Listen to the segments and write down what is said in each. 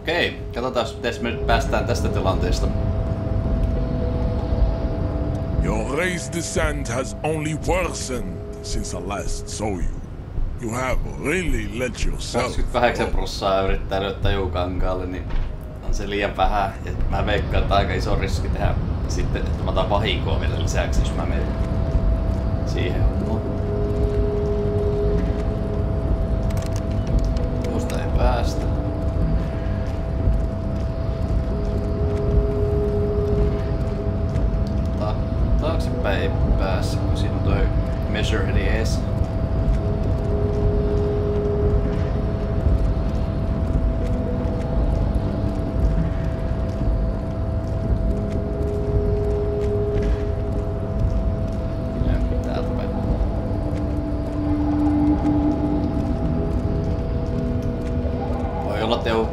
Okei, katsotaan miten me nyt päästään tästä tilanteesta. Your race descent has only worsened since I last saw you. You have really let yourself 28% yrittää löytää tajukankaalle, niin on se liian vähän. Ja mä veikkaan, että aika iso riski tehdä sitten, että mä otan vahinkoa vielä lisäksi, jos mä menen siihen hommaan. Tuosta ei päästä. Taaksepäin ei pääse, kun siinä on toi measurehead ees.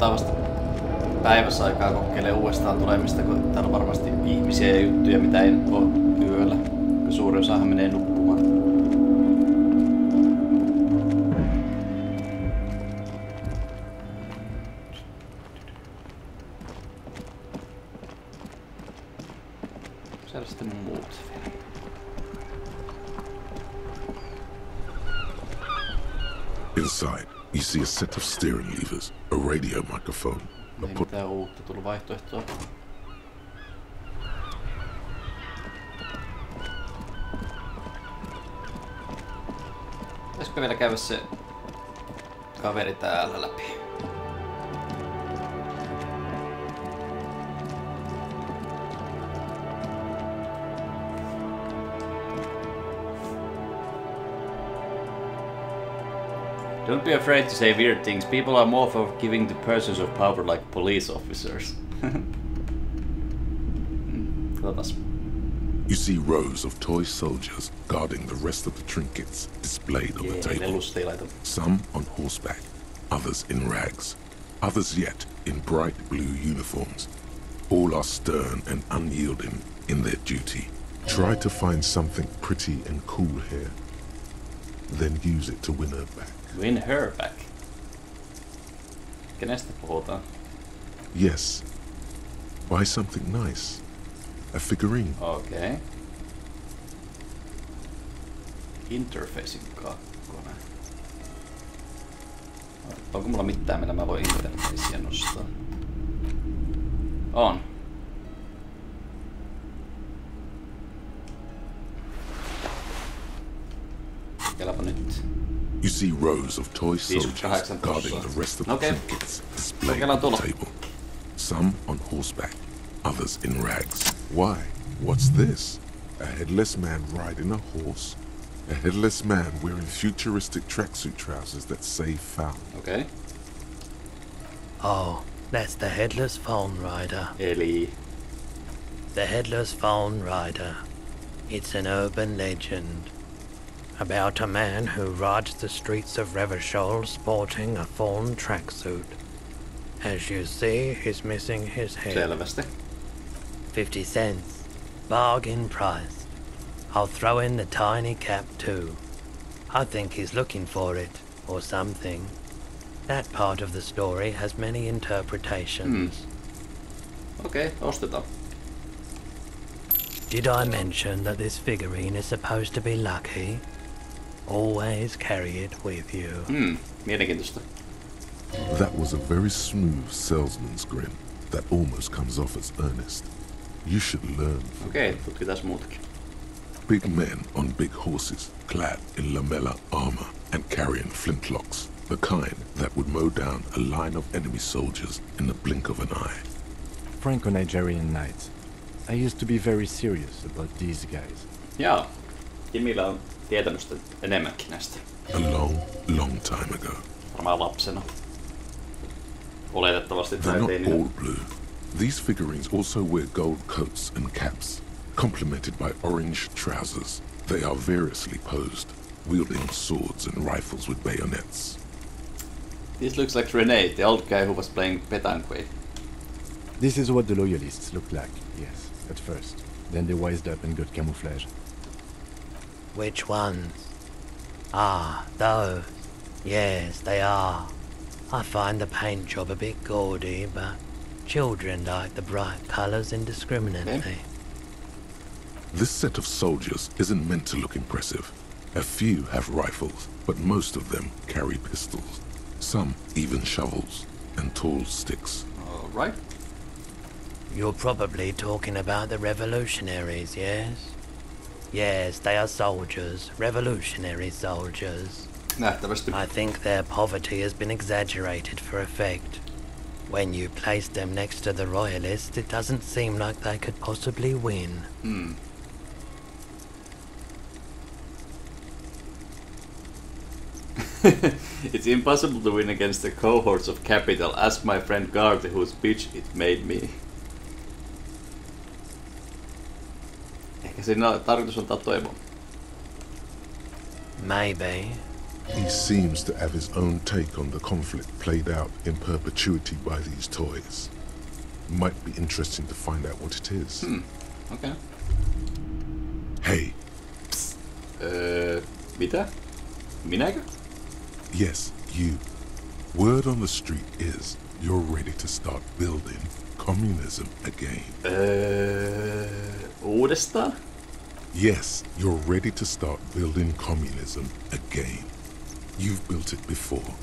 Vasta päivässä aikaa kokeilee uudestaan tulemista, kun täällä on varmasti ihmisiä ja juttuja, mitä ei ole yöllä. Suuri osahan menee nukkumaan. Siellä sitten muut vielä. Inside, you see a set of steering levers, a radio microphone. Ei mitään uutta tullut vaihtoehtoa. Pitäisikö vielä käydä se kaveri täällä läpi? Don't be afraid to say weird things. People are more forgiving to persons of power like police officers. You see rows of toy soldiers guarding the rest of the trinkets displayed on the table. Some on horseback, others in rags, others yet in bright blue uniforms. All are stern and unyielding in their duty. Try to find something pretty and cool here, then use it to win her back. Win her back. Kenestä puhutaan? Yes. Buy something nice. A figurine. Okay. Interfacing 2. Onko mulla mitään, millä mä voin interfacea nostaa? On. Kelapa nyt. You see rows of toy soldiers guarding the rest of the trinkets displayed on the table. Some on horseback, others in rags. Why? What's this? A headless man riding a horse? A headless man wearing futuristic tracksuit trousers that say foul. Okay. Oh, that's the headless phone rider. Eli? The headless phone rider. It's an urban legend. About a man who rides the streets of Versio sporting a fawn tracksuit. As you see, he's missing his head. Selvästi. 50 cents. Bargain price. I'll throw in the tiny cap too. I think he's looking for it, or something. That part of the story has many interpretations. Okay, ostetaan. Did I mention that this figurine is supposed to be lucky? Always carry it with you. Mielenkiintoista. That was a very smooth salesman's grin that almost comes off as earnest. You should learn. Okay, tutkitaan muutakin. Big men on big horses, clad in lamella armor and carrying flintlocks, the kind that would mow down a line of enemy soldiers in the blink of an eye. Franco-Nigerian knights. I used to be very serious about these guys. Jaa, Kimillä on tietämystä enemmänkin näistä. A long, long time ago. Varmaan lapsena. Oletettavasti they're not all blue. These figurines also wear gold coats and caps, complemented by orange trousers. They are variously posed, wielding swords and rifles with bayonets. This looks like Rene, the old guy who was playing Petanque. This is what the loyalists looked like, yes, at first. Then they wised up and got camouflage. Which ones? Ah, those. Yes, they are. I find the paint job a bit gaudy, but children like the bright colours indiscriminately. Okay. This set of soldiers isn't meant to look impressive. A few have rifles, but most of them carry pistols. Some even shovels and tall sticks. Alright. You're probably talking about the revolutionaries, yes? Yes, they are soldiers, revolutionary soldiers. Nähtävästi. I think their poverty has been exaggerated for effect. When you place them next to the royalists, it doesn't seem like they could possibly win. It's impossible to win against the cohorts of capital. Ask my friend Garth, whose bitch it made me. Ehkä siinä tarkoitus on toivo. Maybe. He seems to have his own take on the conflict played out in perpetuity by these toys. Might be interesting to find out what it is. Okay. Hey. Mitä? Minäkö? Yes, you. Word on the street is you're ready to start building communism again. Uudestaan? Yes, you're ready to start building communism again. You've built it before.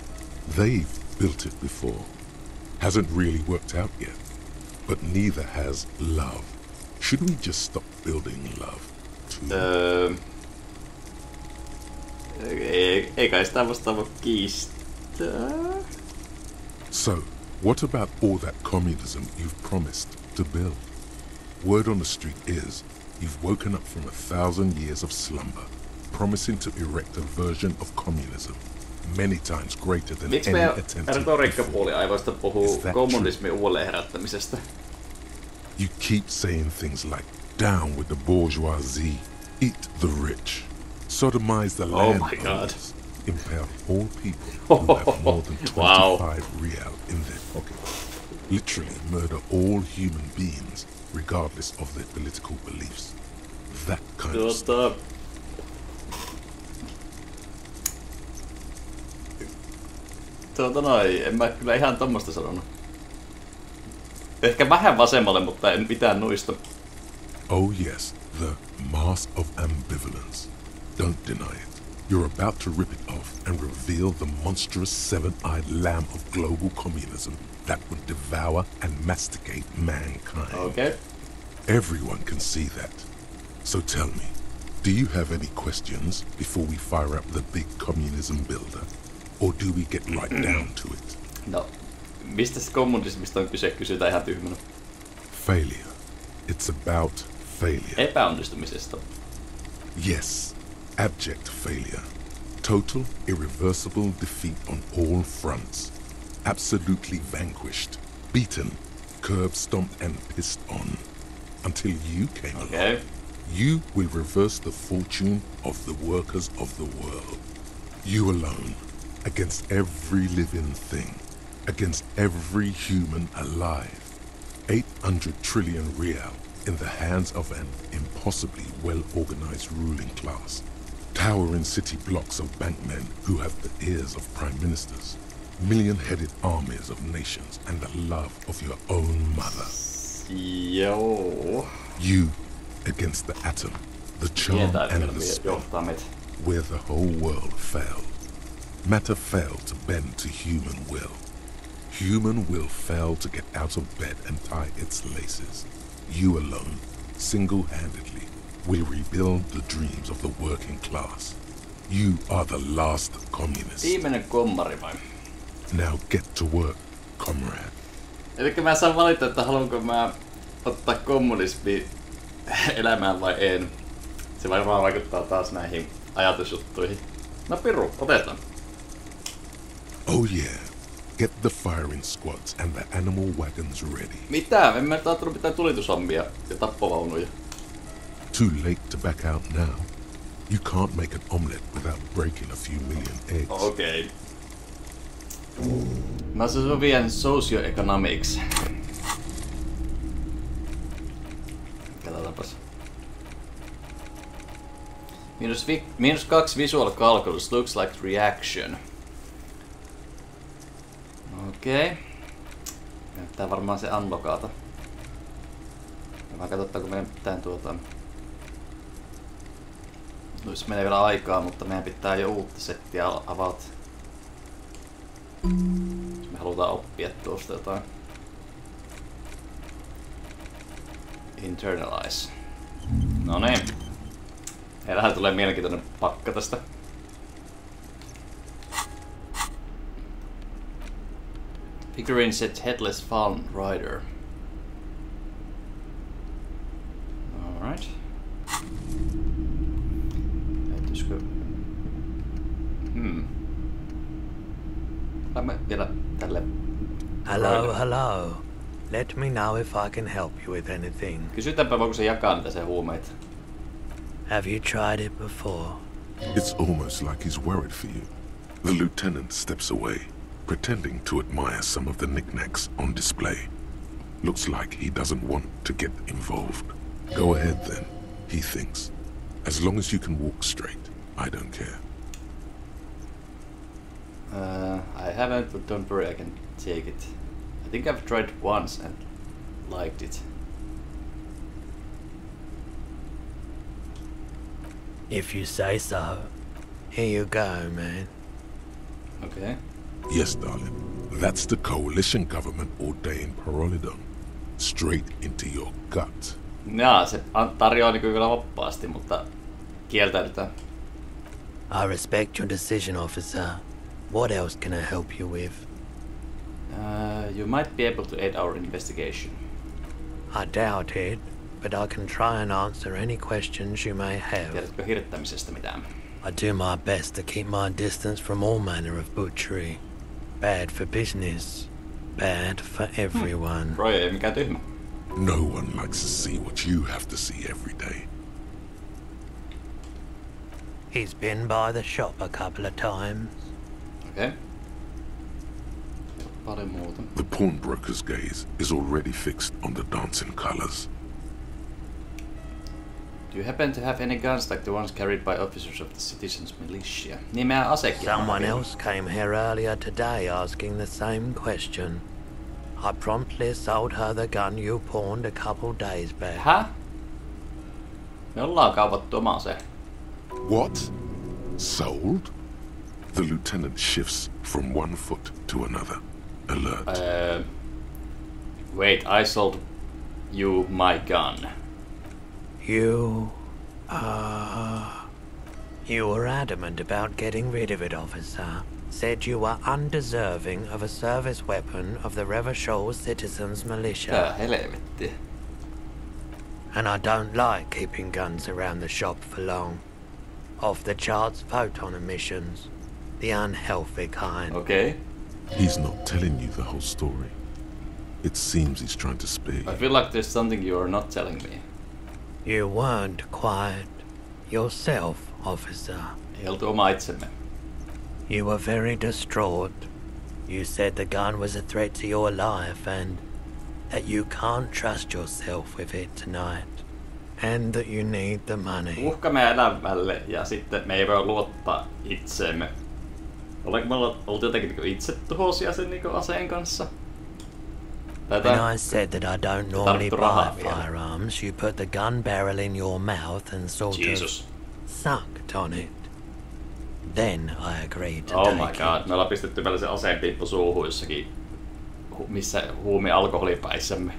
They've built it before. Hasn't really worked out yet. But neither has love. Should we just stop building love too? Ei kai sitä vastaan voi kiistää. So, what about all that communism you've promised to build? Word on the street is you've woken up from 1,000 years of slumber, promising to erect a version of communism many times greater than miksi any meidän attempted retoriikkapuoli before. aivoista puhuu kommunismin uudelleen herättämisestä? You keep saying things like, down with the bourgeoisie, eat the rich, sodomize the landowners, impale all people who have more than 25 real in their pocket, literally murder all human beings regardless of their political beliefs. That kind of stuff. En mä kyllä ihan tommoista sanonut. Ehkä vähän vasemmalle, mutta en mitään noista. Oh yes, the mask of ambivalence. Don't deny it. You're about to rip it off and reveal the monstrous seven-eyed lamb of global communism that would devour and masticate mankind. Okay. Everyone can see that. So tell me, do you have any questions before we fire up the big communism builder? Or do we get right down to it? No, mistä kommunismista on kyse? Kysytään ihan tyhmänä. Failure. It's about failure. Epäonnistumisesta. Yes, abject failure. Total, irreversible defeat on all fronts. Absolutely vanquished, beaten, curb-stomped and pissed on. Until you came along. You will reverse the fortune of the workers of the world. You alone, against every living thing, against every human alive. 800 trillion real in the hands of an impossibly well-organized ruling class. Towering city blocks of bankmen who have the ears of prime ministers. Million-headed armies of nations and the love of your own mother. Joo. You against the atom, the charm and the spell, where the whole world failed. Matter failed to bend to human will. Human will failed to get out of bed and tie its laces. You alone, single-handedly, will rebuild the dreams of the working class. You are the last communist. Viimeinen kommari vai? Now get to work, comrade. Elikkä mä saan valita, että haluanko mä ottaa kommunismi elämään vai en. Se varmaan vaikuttaa taas näihin ajatusjuttuihin. No piru, otetaan. Oh yeah. Get the firing squads and the animal wagons ready. Mitä? En mä ajattellut mitään tulitushommia ja tappovaunuja. Too late to back out now. You can't make an omelette without breaking a few million eggs. Okei. Mä sanon vielä socioeconomics. Katsotaanpas. -2 visual calculus looks like reaction. Okei. Näyttää varmaan se unlockata. Mä katsotaan, kun meidän pitää Nyt menee vielä aikaa, mutta meidän pitää jo uutta settiä avata. Me halutaan oppia tuosta jotain. Internalize. No niin. Meillähän tulee mielenkiintoinen pakka tästä. Figurine set headless fallen rider. Alright. Täytyisikö... Lämme vielä tälle... Hello, hello. Let me know if I can help you with anything. Kysytäänpä, voiko se jakaa niitä se huumeita. Have you tried it before? It's almost like he's worried for you. The lieutenant steps away, pretending to admire some of the knickknacks on display. Looks like he doesn't want to get involved. Go ahead then, he thinks. As long as you can walk straight, I don't care. I haven't, but don't worry, I can take it. I think I've tried once and liked it. If you say so. Here you go, man. Okay. Yes, darling. That's the coalition government ordained Parolidon. Straight into your gut. Jaa, se tarjoaa niin kyllä vapaasti, mutta kieltäydytään. I respect your decision, officer. What else can I help you with? You might be able to aid our investigation. I doubt it, but I can try and answer any questions you may have. Tiedätkö hirttämisestä mitään? I do my best to keep my distance from all manner of butchery. Bad for business, bad for everyone. Roy ei mikään tyhmä. No one likes to see what you have to see every day. He's been by the shop a couple of times. Okay. Paljon muuta. The pawnbroker's gaze is already fixed on the dancing colors. Do you happen to have any guns like the ones carried by officers of the citizens' militia? Niin meidän asekin. Someone else came here earlier today asking the same question. I promptly sold her the gun you pawned a couple days back. Hä? Me ollaan kaupattu oma ase. What? Sold? The lieutenant shifts from one foot to another. Alert. Wait, I sold you my gun. You were adamant about getting rid of it, officer. Said you were undeserving of a service weapon of the Revachol citizens' militia. Tää helvetti. And I don't like keeping guns around the shop for long. Off the charts photon emissions. The unhealthy kind. Okay. He's not telling you the whole story. It seems he's trying to speak. I feel like there's something you are not telling me. You weren't quiet yourself, officer. Ei oltu oma itsemme. You were very distraught. You said the gun was a threat to your life and that you can't trust yourself with it tonight. And that you need the money. Uhka meidän elämälle ja sitten me ei voi luottaa itseemme. Ollaanko me oltu jotenkin itsetuhoisia sen aseen kanssa? When I said that I don't normally buy firearms, you put the gun barrel in your mouth and sort of sucked on it. Then I agreed to take it. Oh my god, me ollaan pistetty vielä se aseenpiippu suuhun jossakin, missä huumi alkoholipäissämme.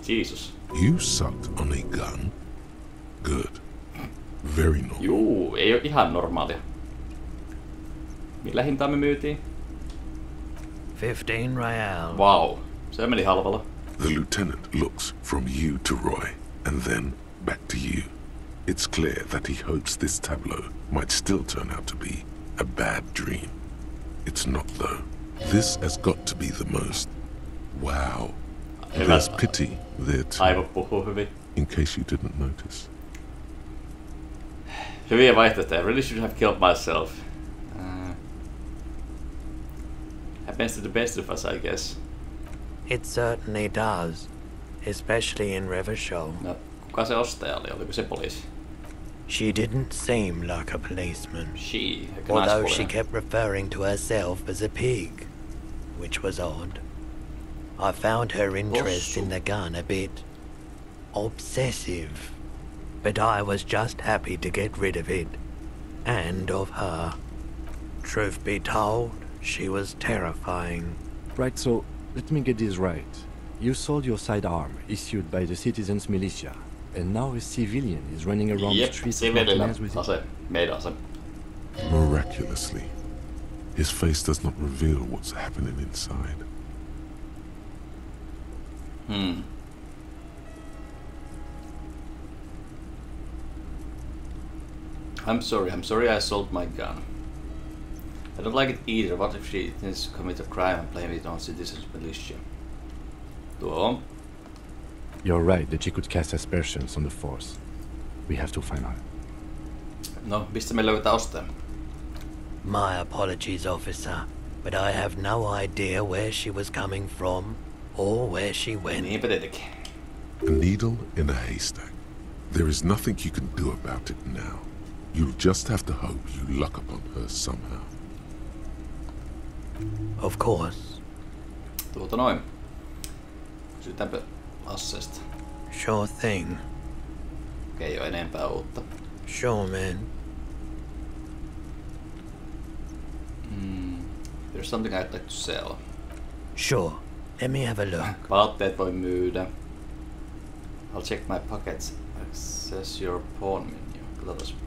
Jesus. You sucked on a gun? Good. Very normal. Juu, ei oo ihan normaalia. Millä hintaa me myytiin? 15 real. Wow, se meni halvalla. The lieutenant looks from you to Roy, and then back to you. It's clear that he hopes this tableau might still turn out to be a bad dream. It's not though. This has got to be the most. Wow. There's pity there too. Aivot puhuu hyvin. In case you didn't notice. Hyviä vaihtoehtoja. I really should have killed myself. Happens to the best of us, I guess. It certainly does. Especially in Revachol. No, kuka se ostaja oli? Oliko se poliisi? She didn't seem like a policeman. She, although she kept referring to herself as a pig, which was odd. I found her interest in the gun a bit obsessive, but I was just happy to get rid of it, and of her. Truth be told, she was terrifying. Right, so let me get this right. You sold your sidearm, issued by the citizens' militia, and now a civilian is running around the streets with it. Miraculously, his face does not reveal what's happening inside. I'm sorry I sold my gun. I don't like it either. What if she intends to commit a crime and blame it on citizens' militia? Tuo. You're right that she could cast aspersions on the force. We have to find her. No, mistä me löydetään ostaja? My apologies, officer, but I have no idea where she was coming from or where she went. Niinpä tietenkin. A needle in a haystack. There is nothing you can do about it now. You'll just have to hope you luck upon her somehow. Of course. Tuota noin. Kysytäänpä asseesta. Sure thing. Okei, jo enempää uutta. Sure, man. There's something I'd like to sell. Sure. Let me have a look. Vaatteet voi myydä. I'll check my pockets. Access your pawn menu. Katsotaan.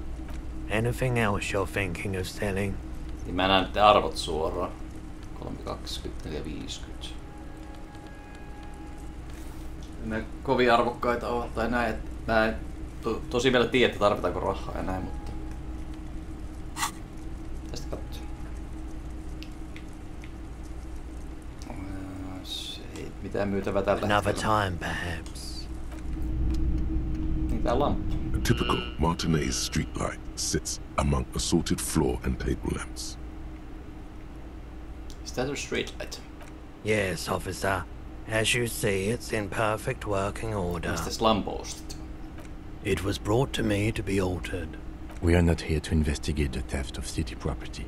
Anything else you're thinking of selling? Niin mä näen nyt arvot suoraan. 320, 450. Ne kovin arvokkaita ovat tai näin, että mä en tosi vielä tiedä, että tarvitaanko rahaa ja näin, mutta tästä katsoo. Ei mitään myytävää tällä Another time, perhaps. Niin tää lamppu. A typical Martinez streetlight sits among assorted floor and table lamps. Is that a street light? Yes, officer. As you see, it's in perfect working order. Mistäs lampu ostit? It was brought to me to be altered. We are not here to investigate the theft of city property.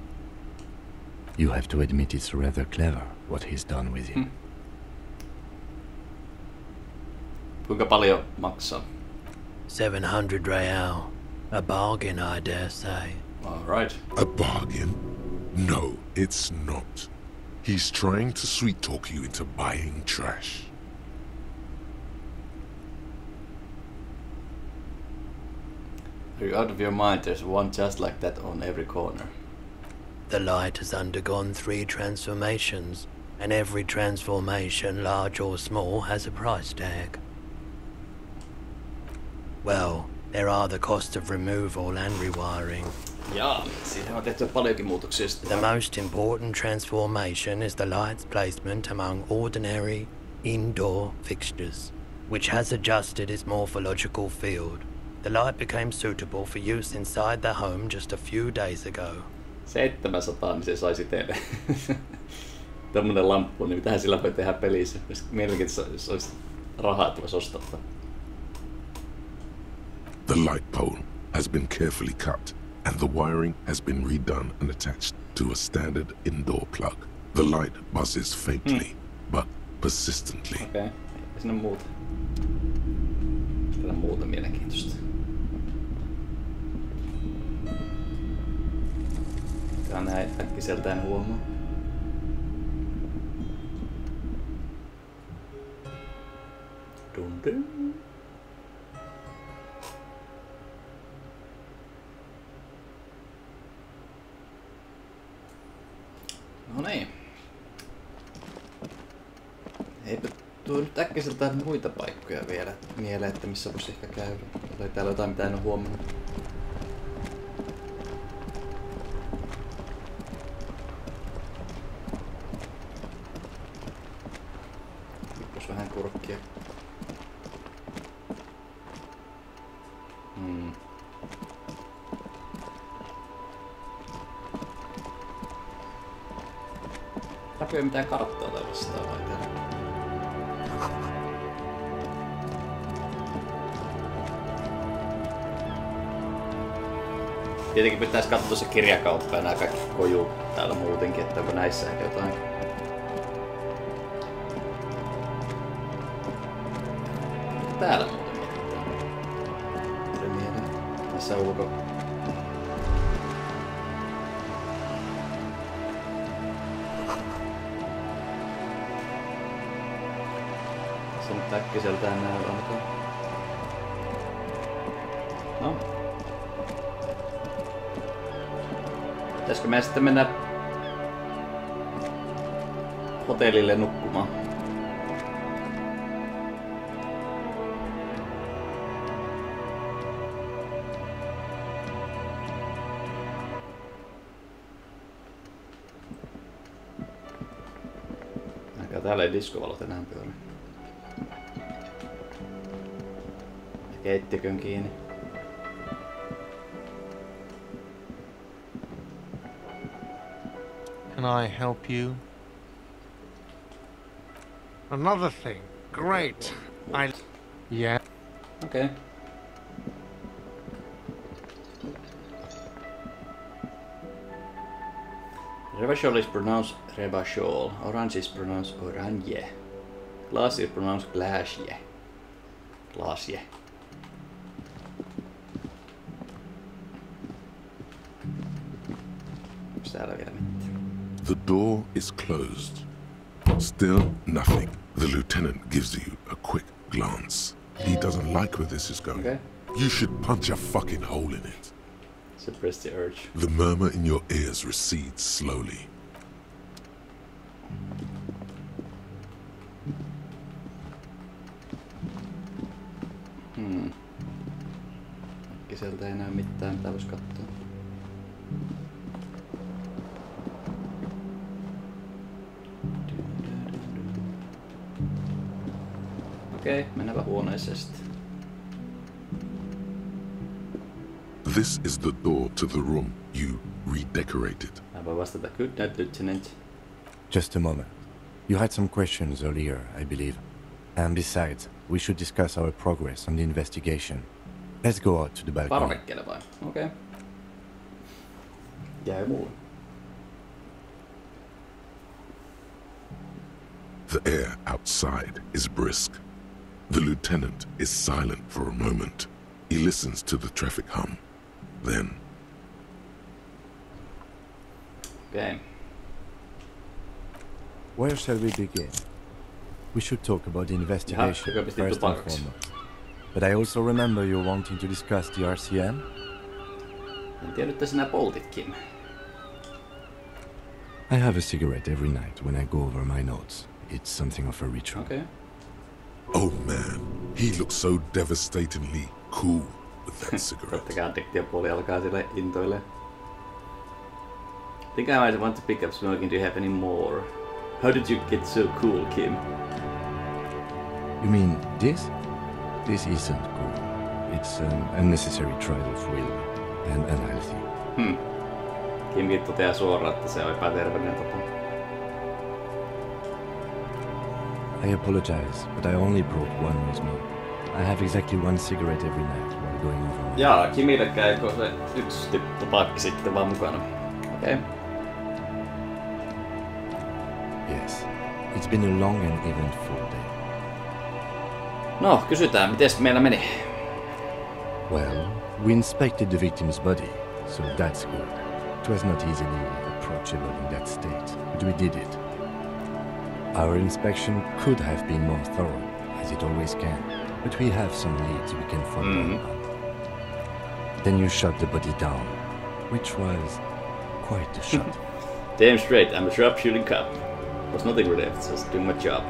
You have to admit it's rather clever what he's done with it. Kuinka paljon maksaa? 700 real. A bargain, I dare say. All right. A bargain? No, it's not. He's trying to sweet talk you into buying trash. Are you out of your mind? There's one just like that on every corner. The light has undergone 3 transformations, and every transformation, large or small, has a price tag. Well, there are the costs of removal and rewiring. Jaa, siinä on tehty paljonkin muutoksia. The most important transformation is the light's placement among ordinary indoor fixtures, which has adjusted its morphological field. The light became suitable for use inside the home just a few days ago. 700, niin se saisi teille. Tämmönen lamppu, niin mitähän sillä voi tehdä pelissä? Mielenkiintoista, jos olisi rahaa, että voisi ostaa. The light pole has been carefully cut, and the wiring has been redone and attached to a standard indoor plug. The light buzzes faintly, but persistently. Okei, ei siinä muuta. Täällä muuta mielenkiintoista. Tää näin äkkiseltään huomaa. Dun dun. No niin. Eipä tuo nyt äkkiseltään muita paikkoja vielä mieleen, että missä voisi ehkä käydä. Oli täällä jotain, mitä en ole huomannut. Lippus vähän kurkkia. Ei mitään karttaa tai vastaavaa täällä. Tietenkin pitäis katsoa se kirjakauppa ja nää kaikki kojut täällä muutenkin, että onko näissä ehkä jotain. täällä muuten mietitään? Tässä ulko. Se nyt äkkiseltään näy alkaa. No. Pitäisikö me sitten mennä hotellille nukkumaan? Täällä ei diskovalot enää pyöri. Keittikön kiinni. Can I help you? Another thing. Great. Yeah. Okay. Revachol is pronounced Revachol. Orange is pronounced Oranje. Glass is pronounced Glaasje. Glaasje. Onks täällä vielä mitään? The door is closed. Still nothing. The lieutenant gives you a quick glance. He doesn't like where this is going. Okay. You should punch a fucking hole in it. Suppress the urge. The murmur in your ears recedes slowly. Sieltä ei näy mitään, mitä vois katsoa. Okei, mennäänpä huoneeseen sitten. This is the door to the room you redecorated. Mä voin vastata. Good night, Lieutenant. Just a moment. You had some questions earlier, I believe. And besides, we should discuss our progress on the investigation. Let's go out to the balcony. Parvekkeelle vai? Okei. Jäi mulle. The air outside is brisk. The lieutenant is silent for a moment. He listens to the traffic hum. Then... Okay. Where shall we begin? We should talk about the investigation first and foremost. But I also remember you wanting to discuss the RCM? En tiedä, että sinä poltitkin. I have a cigarette every night when I go over my notes. It's something of a ritual. Okay. Oh man, he looks so devastatingly cool with that cigarette. Tottakai addiktion-puoli alkaa sille intoille. I think I might want to pick up smoking. Do you have any more? How did you get so cool, Kim? You mean this? This isn't cool. It's an unnecessary trial of will and unhealthy. Kimkin toteaa suoraan, että se on epäterveellinen tapa. I apologize, but I only brought one with me. I have exactly one cigarette every night while going over my... Jaa, Kimille käykö se yksi tupakki sitten vaan mukana? Okei. Okay. Yes. It's been a long and eventful day. No, kysytään, miten meillä meni? Well, we inspected the victim's body, so that's good. It was not easily approachable in that state, but we did it. Our inspection could have been more thorough, as it always can, but we have some leads we can follow up on. Then you shot the body down, which was quite a shot. Damn straight, I'm a sharpshooting cop. Was nothing really, just doing my job.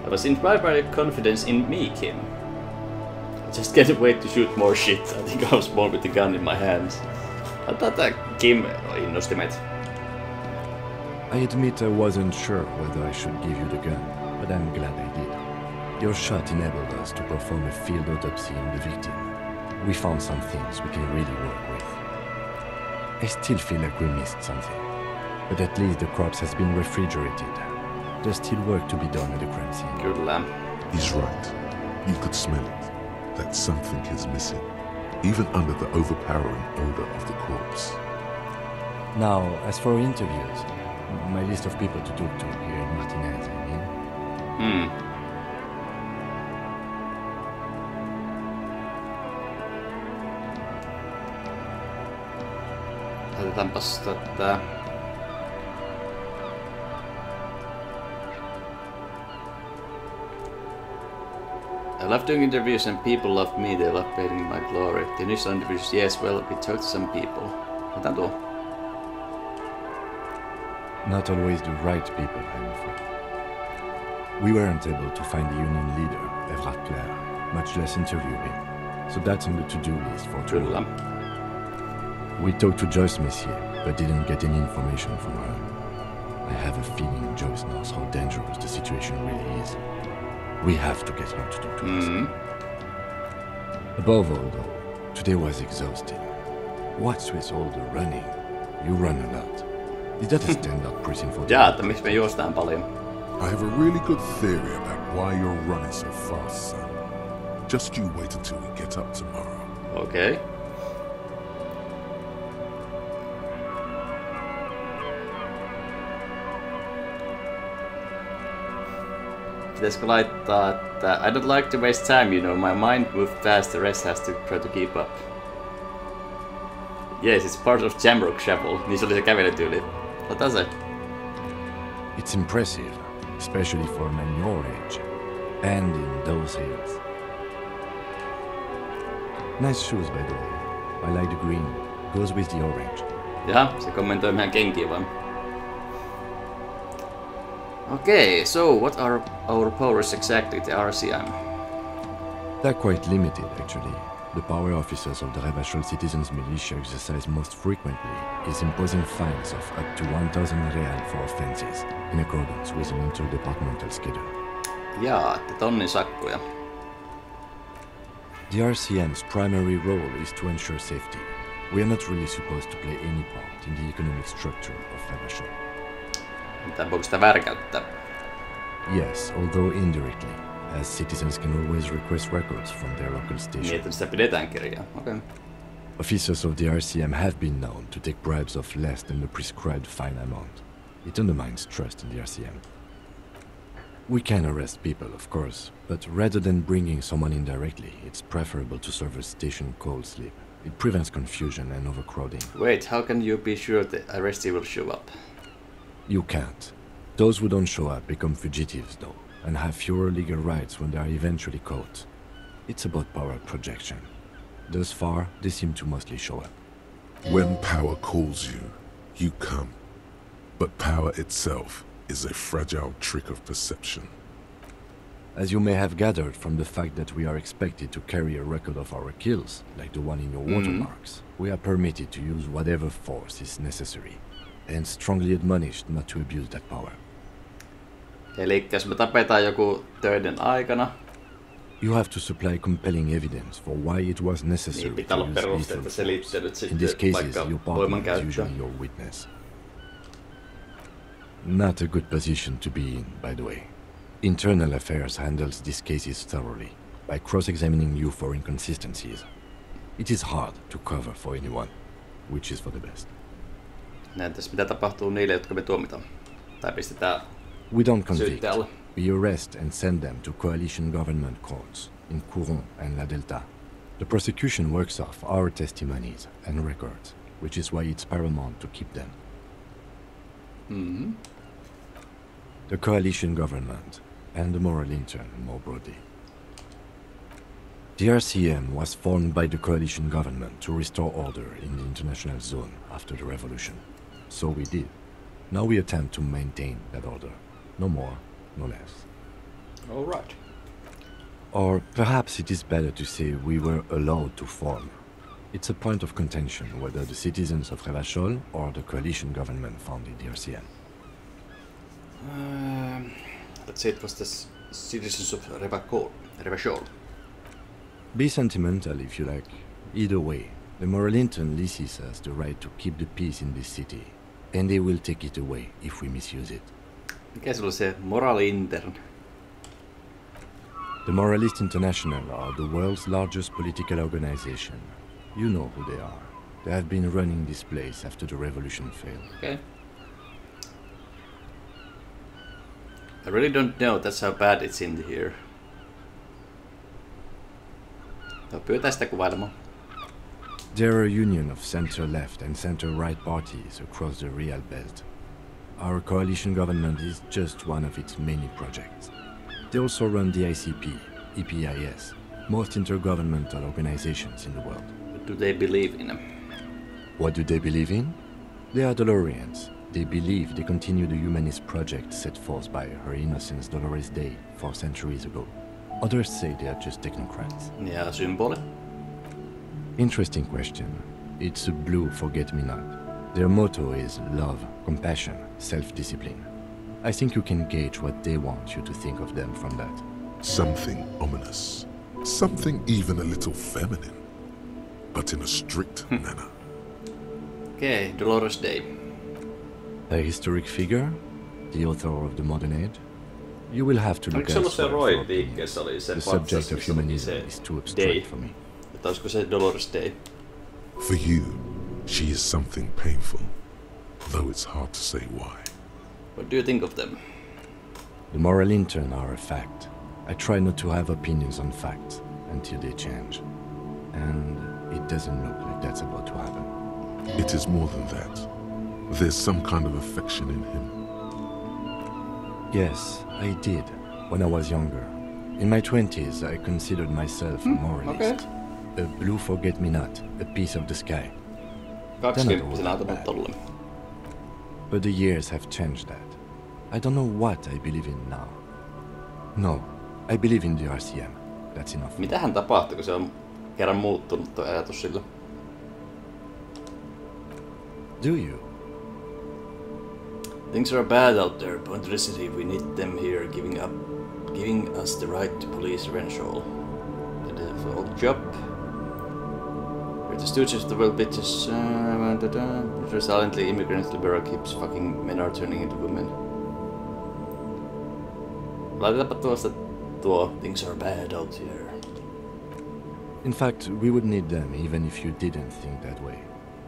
I was inspired by your confidence in me, Kim. I just can't wait to shoot more shit. I think I was born with the gun in my hands. I thought that Kim innosti meitä. I admit I wasn't sure whether I should give you the gun, but I'm glad I did. Your shot enabled us to perform a field autopsy on the victim. We found some things we can really work with. I still feel like we missed something, but at least the corpse has been refrigerated. There's still work to be done at the crime scene. Kyllä. He's right. You could smell it. That something is missing, even under the overpowering odor of the corpse. Now, as for interviews, my list of people to talk to here in Martinez, I mean. Pelataanpas tätä. I love doing interviews and people love me, they love painting my glory. The initial interviews, yes, well, we talked to some people. Otan tuo. Not always the right people, I'm afraid. We weren't able to find the union leader, Everard Clare, much less interview him. So that's on the to-do list for tomorrow. We talked to Joyce Messier, but didn't get any information from her. I have a feeling Joyce knows how dangerous the situation really is. We have to get her to talk to us. Above all, though, today was exhausting. What's with all the running? You run a lot. Is that a standard prison for Jaa, että miksi me juostaan paljon? I have a really good theory about why you're running so fast, son. Just you wait until we get up tomorrow. Okay. Pitäisikö laittaa, että I don't like to waste time, you know, my mind moves fast, the rest has to try to keep up. Yes, it's part of Jamrock Shuffle. Niin se oli se kävelytyyli. Ota se. It's impressive, especially for a man your age. And in those hills. Nice shoes, by the way. I like the green. Goes with the orange. Jaha, se kommentoi meidän kenkiä vaan. Okay, so what are our powers exactly, the RCM? They're quite limited, actually. The power officers of the Revachol Citizens Militia exercise most frequently is imposing fines of up to 1,000 real for offenses, in accordance with an interdepartmental schedule. Jaa, että tonnin sakkoja. The RCM's primary role is to ensure safety. We are not really supposed to play any part in the economic structure of Revachol. Mitä voiko sitä värkäyttää? Yes, although indirectly, as citizens can always request records from their local station. Niin, että sitä pidetään kirjaa. Okay. Officers of the RCM have been known to take bribes of less than the prescribed fine amount. It undermines trust in the RCM. We can arrest people, of course, but rather than bringing someone in directly, it's preferable to serve a station cold sleep. It prevents confusion and overcrowding. Wait, how can you be sure the arrestee will show up? You can't. Those who don't show up become fugitives, though, and have fewer legal rights when they are eventually caught. It's about power projection. Thus far, they seem to mostly show up. When power calls you, you come. But power itself is a fragile trick of perception. As you may have gathered from the fact that we are expected to carry a record of our kills, like the one in your watermarks, we are permitted to use whatever force is necessary, and strongly admonished not to abuse that power. Eli jos me tapetaan joku töiden aikana, you have to supply compelling evidence for why it was necessary niin pitää olla to perusteetta selittelyt in these sitten cases, vaikka your partner is voimankäyttöä. usually your witness. Not a good position to be in, by the way. Internal Affairs handles these cases thoroughly, by cross-examining you for inconsistencies. It is hard to cover for anyone, which is for the best. Näytäis mitä tapahtuu niille, jotka me tuomitaan. Tai pistetään We don't convict. syytteellä. We arrest and send them to coalition government courts in Couron and La Delta. The prosecution works off our testimonies and records, which is why it's paramount to keep them. The coalition government and the moral intern more broadly. The RCM was formed by the coalition government to restore order in the international zone after the revolution. So we did. Now we attempt to maintain that order. No more, no less. All right. Or perhaps it is better to say we were allowed to form. It's a point of contention whether the citizens of Revachol or the coalition government founded the RCM. Let's say it was the citizens of Revachol. Be sentimental if you like. Either way, the Moralinton leases us the right to keep the peace in this city, and they will take it away if we misuse it. Mikä sulla se moraali intern? The Moralist International are the world's largest political organization. You know who they are. They have been running this place after the revolution failed. Okay. I really don't know, that's how bad it's in here. No, pyytää sitä kuvailemaan. There are a union of center-left and center-right parties across the Real Belt. Our coalition government is just one of its many projects. They also run the ICP, EPIS, most intergovernmental organizations in the world. What do they believe in? What do they believe in? They are Dolorians. They believe they continue the humanist project set forth by Her Innocence Dolores Day 4 centuries ago. Others say they are just technocrats. Ja symboli? Interesting question. It's a blue forget-me-not. Their motto is love, compassion, self-discipline. I think you can gauge what they want you to think of them from that. Something ominous. Something even a little feminine. But in a strict manner. Okay, Dolores Day. A historic figure? The author of the modern age? You will have to look elsewhere for opinions. The subject of humanism is too abstract for me. Että olisiko se Dolores Day? For you, she is something painful, though it's hard to say why. What do you think of them? The moral intern are a fact. I try not to have opinions on facts until they change. And it doesn't look like that's about to happen. It is more than that. There's some kind of affection in him. Yes, I did, when I was younger. In my 20s, I considered myself a moralist. Okay. A blue forget-me-not, a piece of the sky. 20-vuotiaana antanut tolle. But the years have changed that. I don't know what I believe in now. No, I believe in the RCM. That's enough. Mitähän tapahtui, kun se on kerran muuttunut tuo ajatus sillä? Do you? Things are bad out there, but in the city we need them here, giving us the right to police eventual. Did they have all the job? We're the stooges of the world bitches. Silently immigrants liberal keeps fucking men are turning into women. Laitetaanpa tuo things are bad out here. In fact, we would need them even if you didn't think that way.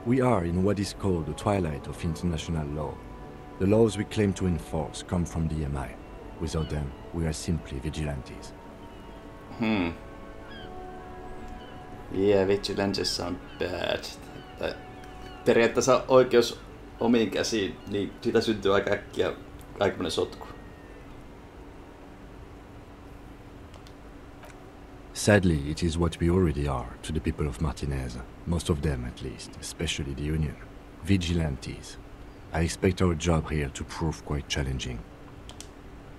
We are in what is called the twilight of international law. The laws we claim to enforce come from the MI. Without them, we are simply vigilantes. Yeah, vigilance sound bad. Periaatteessa oikeus omiin käsiin, niin siitä syntyy aika äkkiä aikamoinen sotku. Sadly, it is what we already are to the people of Martinez. Most of them, at least, especially the Union. Vigilantes. I expect our job here to prove quite challenging.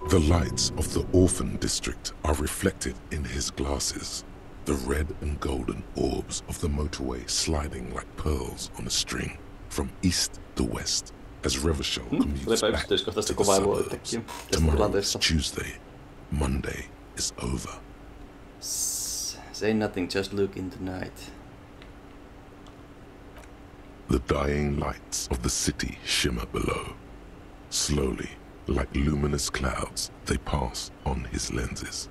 The lights of the orphan district are reflected in his glasses. The red and golden orbs of the motorway sliding like pearls on a string from east to west as Revachol commutes back to the suburbs. Tomorrow is Tuesday. Monday is over. Say nothing, just look in the night. The dying lights of the city shimmer below. Slowly, like luminous clouds, they pass on his lenses.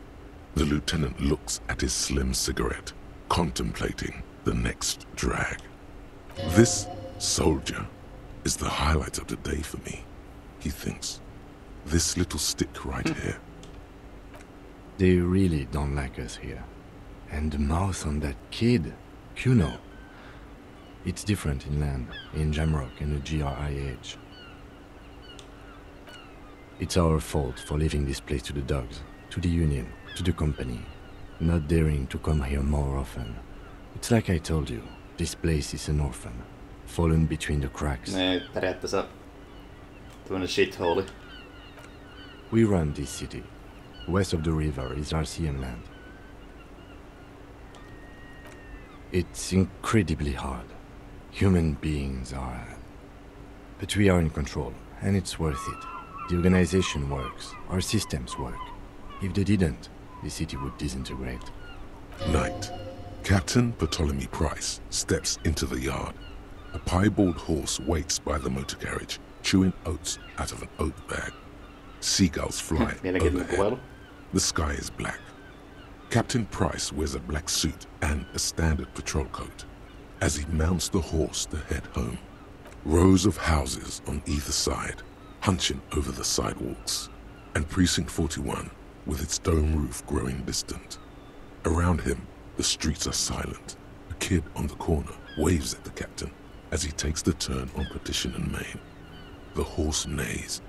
The lieutenant looks at his slim cigarette, contemplating the next drag. This soldier is the highlight of the day for me, he thinks. This little stick right here. They really don't like us here. And the mouth on that kid, Kuno. It's different in land, in Jamrock and the GRIH. It's our fault for leaving this place to the dogs, to the Union, to the company, not daring to come here more often. It's like I told you, this place is an orphan, fallen between the cracks. Nee, periaatteessa tuonne shithole. We run this city. West of the river is RCM land. It's incredibly hard. Human beings are... But we are in control, and it's worth it. The organization works, our systems work. If they didn't, the city would disintegrate. Night. Captain Bartholomew Price steps into the yard. A piebald horse waits by the motor carriage, chewing oats out of an oat bag. Seagulls fly overhead. The sky is black. Captain Price wears a black suit and a standard patrol coat. As he mounts the horse to head home, rows of houses on either side, hunching over the sidewalks, and Precinct 41 with its dome roof growing distant. Around him, the streets are silent. A kid on the corner waves at the captain as he takes the turn on petition and main. The horse neighs.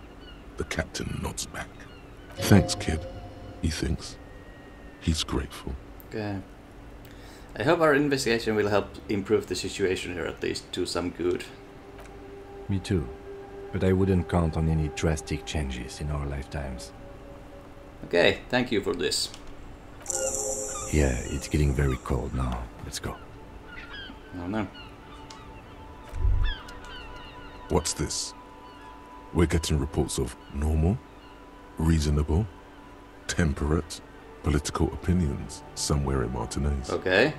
The captain nods back. Thanks, kid, he thinks. He's grateful. Okay. I hope our investigation will help improve the situation here, at least do some good. Me too. But I wouldn't count on any drastic changes in our lifetimes. Okay, thank you for this. Yeah, it's getting very cold now. Let's go. Oh no. What's this? We're getting reports of normal, reasonable, temperate, political opinions somewhere in Martinez. Okay.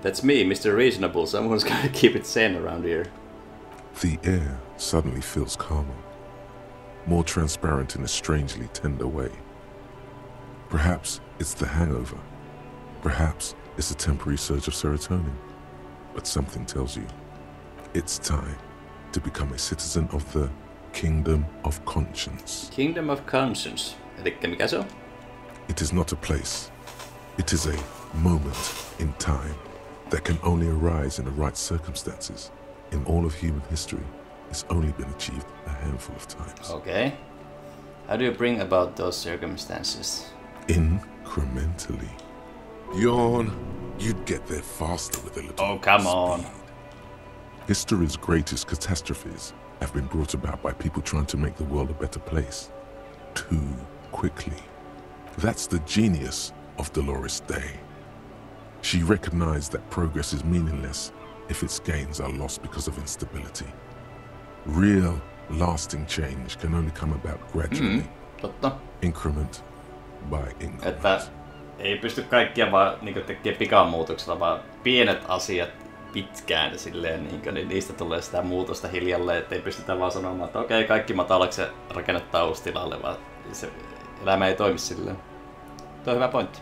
That's me, Mr. Reasonable. Someone's gotta keep it sane around here. The air suddenly feels calmer, more transparent in a strangely tender way. Perhaps it's the hangover. Perhaps it's a temporary surge of serotonin. But something tells you, it's time to become a citizen of the Kingdom of Conscience. Kingdom of Conscience. Elikkä mikä se on? It is not a place. It is a moment in time that can only arise in the right circumstances. In all of human history, it's only been achieved a handful of times. Okay. How do you bring about those circumstances? Incrementally. Yawn. You'd get there faster with a little Oh, come on. speed. History's greatest catastrophes have been brought about by people trying to make the world a better place. Too quickly. That's the genius of Dolores Day. She recognized that progress is meaningless if its gains are lost because of instability. Real, lasting change can only come about gradually. Totta. Increment by increment. Että ei pysty kaikkia vaan niinku tekemään pikamuutoksella, vaan pienet asiat pitkään silleen, niin niistä tulee sitä muutosta hiljalleen, ettei pystytä vaan sanomaan, että okei, kaikki matalaksi ja rakennettaa uusi tilalle, vaan se elämä ei toimi silleen. Tuo on hyvä pointti.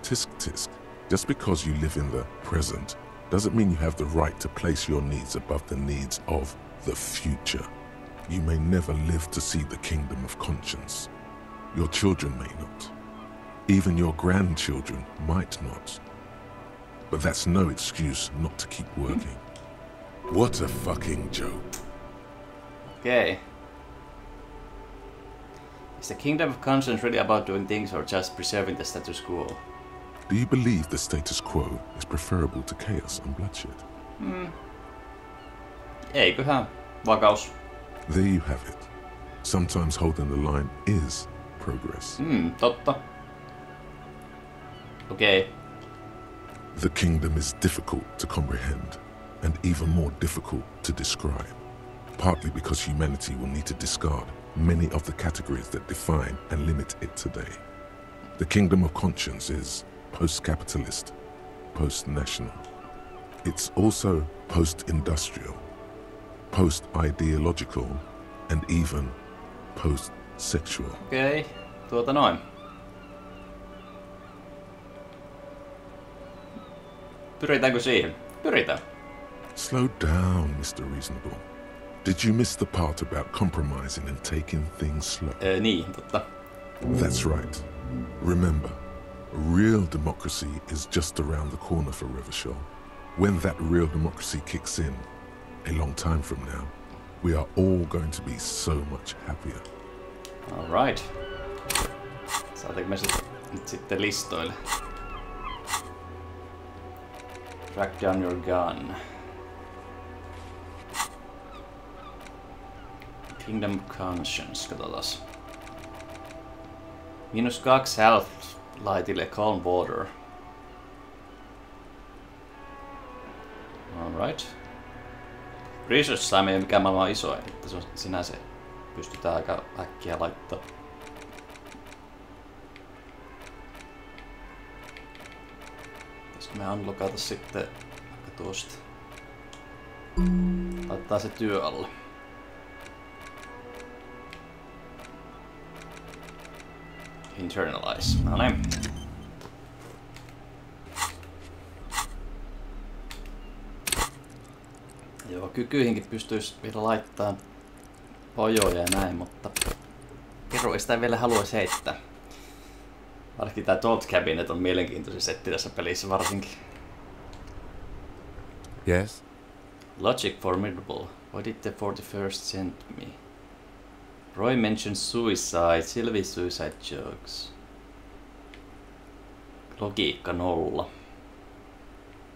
Tisk tisk. Just because you live in the present doesn't mean you have the right to place your needs above the needs of the future. You may never live to see the Kingdom of Conscience. Your children may not. Even your grandchildren might not. But that's no excuse not to keep working. What a fucking joke. Okay. Is the Kingdom of Conscience really about doing things or just preserving the status quo? Do you believe the status quo is preferable to chaos and bloodshed? Eiköhän vakaus. There you have it. Sometimes holding the line is progress. Totta. Okay. The kingdom is difficult to comprehend, and even more difficult to describe, partly because humanity will need to discard many of the categories that define and limit it today. The Kingdom of Conscience is post-capitalist, post-national. It's also post-industrial, post-ideological, and even post-sexual. Okei, noin. Pyritäänkö siihen? Pyritään. Slow down, Mr. Reasonable. Did you miss the part about compromising and taking things slow? Niin, totta. That's right. Remember, real democracy is just around the corner for Revachol. When that real democracy kicks in, a long time from now, we are all going to be so much happier. Alright. Saataanko me nyt sitten listoille? Track down your gun. Kingdom of Conscience, katsotaan. -2 health lightille calm water. Alright. Research Time ei ole mikään maailman iso, että se on sinänsä pystytään aika äkkiä laittaa. Pitäisikö me unlockata sitten tuosta? Laittaa se työ alle. Internalize. No niin. Joo, kykyihinkin pystyisi vielä laittamaan pojoja ja näin, mutta makroista ei vielä haluaisi heittää. Varsinkin tää Toad Cabinet on mielenkiintoinen setti tässä pelissä varsinkin. Yes? Logic formidable. What did the 41st send me? Roy mentions suicide, Sylvie suicide jokes. Logiikka 0.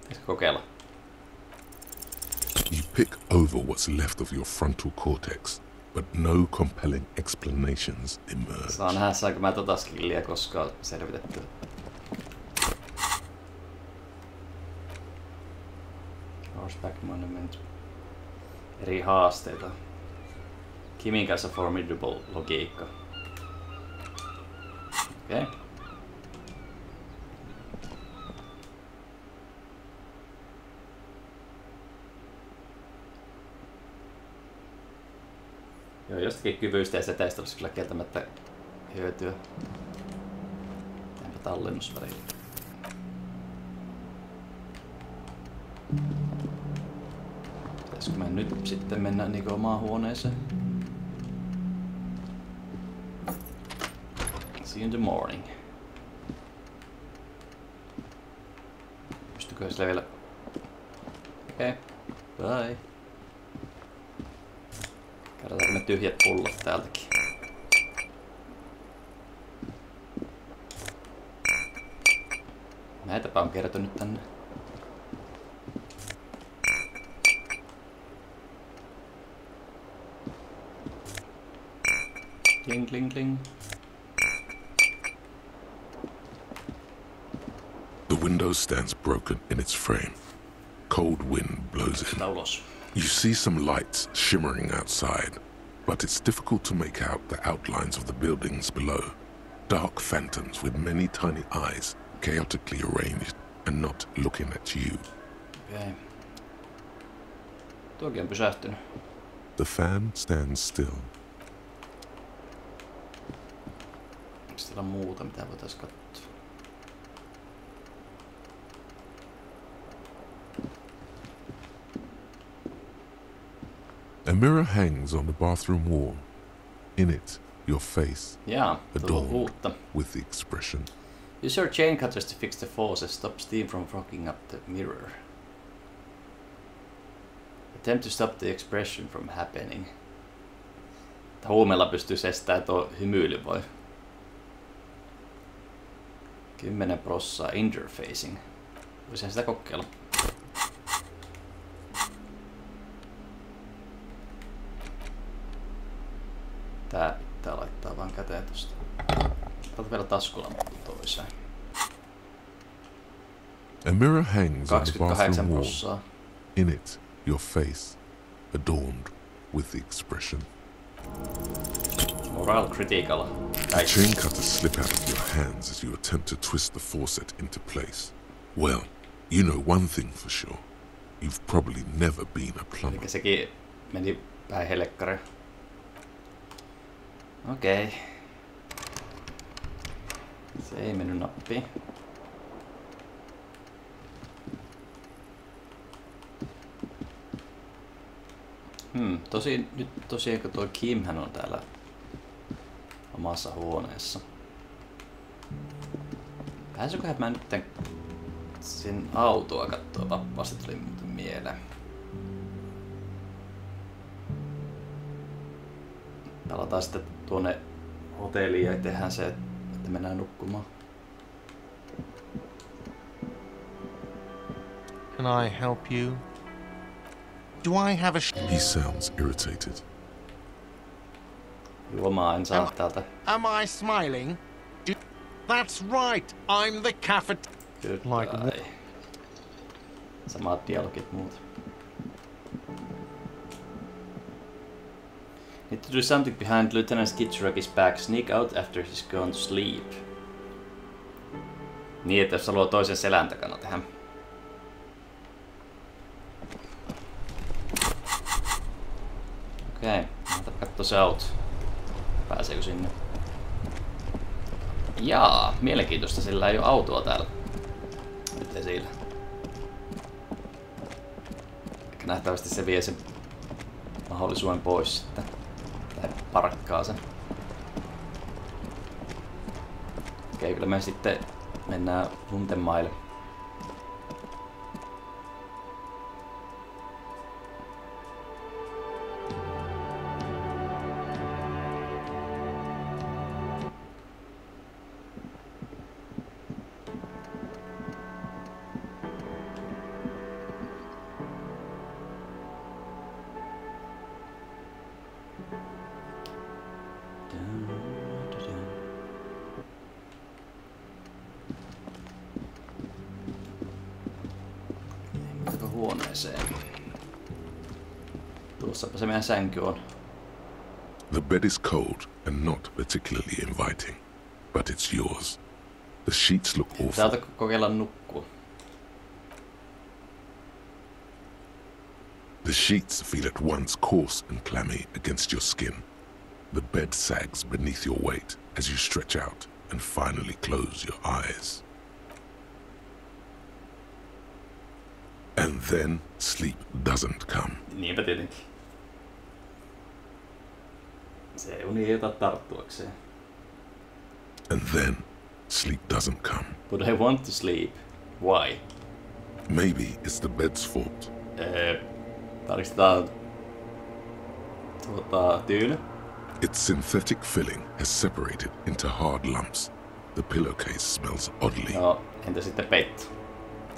Pitäisikö kokeilla? You pick over what's left of your frontal cortex, but no compelling explanations emerge. Saa nähdä, saanko mä tota skilliä koskaan selvitettyä. Horseback Monument. Eri haasteita. Kimin kanssa formidable logiikka. Okei. Okay. Joo, jostakin kyvyistä ja seteistä olisi kyllä kieltämättä hyötyä. Tehdäänpä tallennus välillä. Pitäisikö mä nyt sitten mennä niinku omaan huoneeseen? See you in the morning. Pystykö sille vielä? Okei. Okay. Bye. Käydäänkö me tyhjät pullot täältäkin? Näitäpä on kertynyt tänne. Kling kling kling. The window stands broken in its frame. Cold wind blows in. You see some lights shimmering outside, but it's difficult to make out the outlines of the buildings below. Dark phantoms with many tiny eyes, chaotically arranged and not looking at you. Okay. Tuokin on pysähtynyt. The fan stands still. Onko siellä muuta, mitä voitais katsoa? A mirror hangs on the bathroom wall. In it, your face, adorned with the expression. Use your chain cutters to fix the faucet. Stop steam from fogging up the mirror. Attempt to stop the expression from happening. Huumeella pystyisi estämään tuo hymyily voi. 10% interfacing. Voisin sitä kokeilla. Tää pitää laittaa vaan käteen tosta. Otat vielä taskulampun toiseen. A mirror hangs on the bathroom wall. 28%. In it, your face, adorned with the expression. Moral critical. The chain cutters slip out of your hands as you attempt to twist the faucet into place. Well, you know one thing for sure. You've probably never been a plumber. Elikkä sekin meni päin helekkareen. Okei. Okay. Se ei mennyt nappiin. Nyt tosiaan kun tuo Kimhän on täällä omassa huoneessa. Pääsiköhän mä nyt sen autoa katsoa vapaasti, tuli muuten mieleen. Palataan sitten tuonne hotelliin ja tehdään se, että mennään nukkumaan. Can I help you? Do I have a He sounds irritated. Juomaa en saa täältä. Am I smiling? That's right. I'm the cafet. Like samat dialogit muut. Need to do something behind Lieutenant Skitchrack's back. Sneak out after he's gone to sleep. Niin, että jos haluaa toisen selän takana tehdä. Okei, katso se auto. Pääseekö sinne? Jaa, mielenkiintoista, sillä ei ole autoa täällä nyt esillä. Ehkä nähtävästi se vie sen mahdollisuuden pois sitten. Tai parkkaa sen. Okei, kyllä me sitten mennään luntemaille. Huoneeseen. Tuossapa se meidän sänky on. The bed is cold and not particularly inviting, but it's yours. The sheets look awful. Saata kokeilla nukkua. The sheets feel at once coarse and clammy against your skin. The bed sags beneath your weight as you stretch out and finally close your eyes. And then sleep doesn't come. Niinpä tietenkin. Se uni ei ota tarttuakseen. And then sleep doesn't come. But I want to sleep. Why? Maybe it's the bed's fault. Tarkistetaan tyyny. Its synthetic filling has separated into hard lumps. The pillowcase smells oddly. No, entä sitten peitto?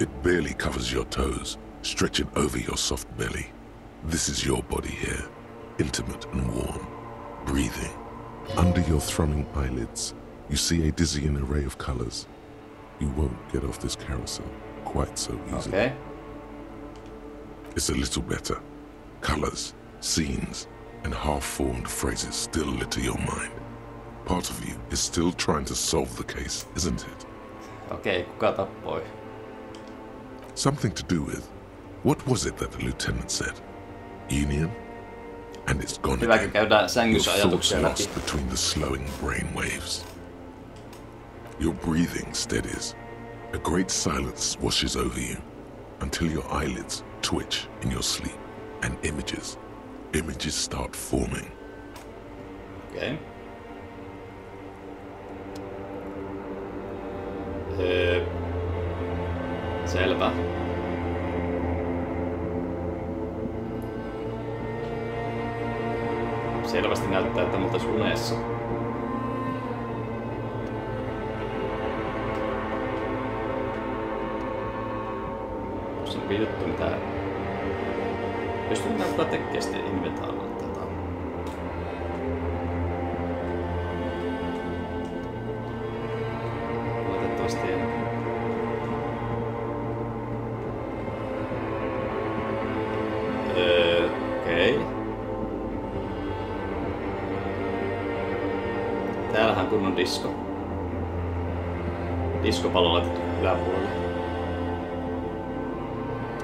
It barely covers your toes, stretching over your soft belly. This is your body here, intimate and warm, breathing. Under your thrumming eyelids, you see a dizzying array of colors. You won't get off this carousel quite so easily. Okay. It's a little better. Colors, scenes, and half-formed phrases still litter your mind. Part of you is still trying to solve the case, isn't it? Okei, kuka tappoi? Something to do with, what was it that the lieutenant said? Union? And it's gone Hyvä, again. kun käydään Your sängyssä thoughts ajatuksia läpi. lost between the slowing brain waves. Your breathing steadies. A great silence washes over you until your eyelids twitch in your sleep and images start forming. Okei. Selvä. Selvästi näyttää, että me oltais unessa. Tuossa on juttu, mitä... Pystytään näyttää tekemään sitten inventaarilla tätä. Valitettavasti ei. Okei. Täällähän kunnon disko. Diskopallo laitettu yläpuolelle.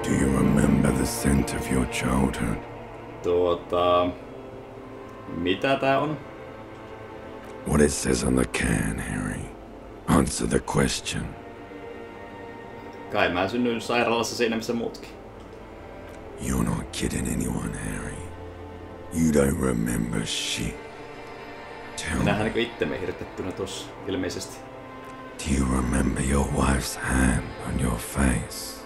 Do you remember the scent of your childhood? Mitä tää on? What it says on the can, Harry. Answer the question. Kai mä synnyin sairaalassa siinä missä muutkin. You're not kidding anyone, Harry. You don't remember shit. Tell Nähdään me, niinku ittemme hirtettynä tossa, ilmeisesti. do you remember your wife's hand on your face?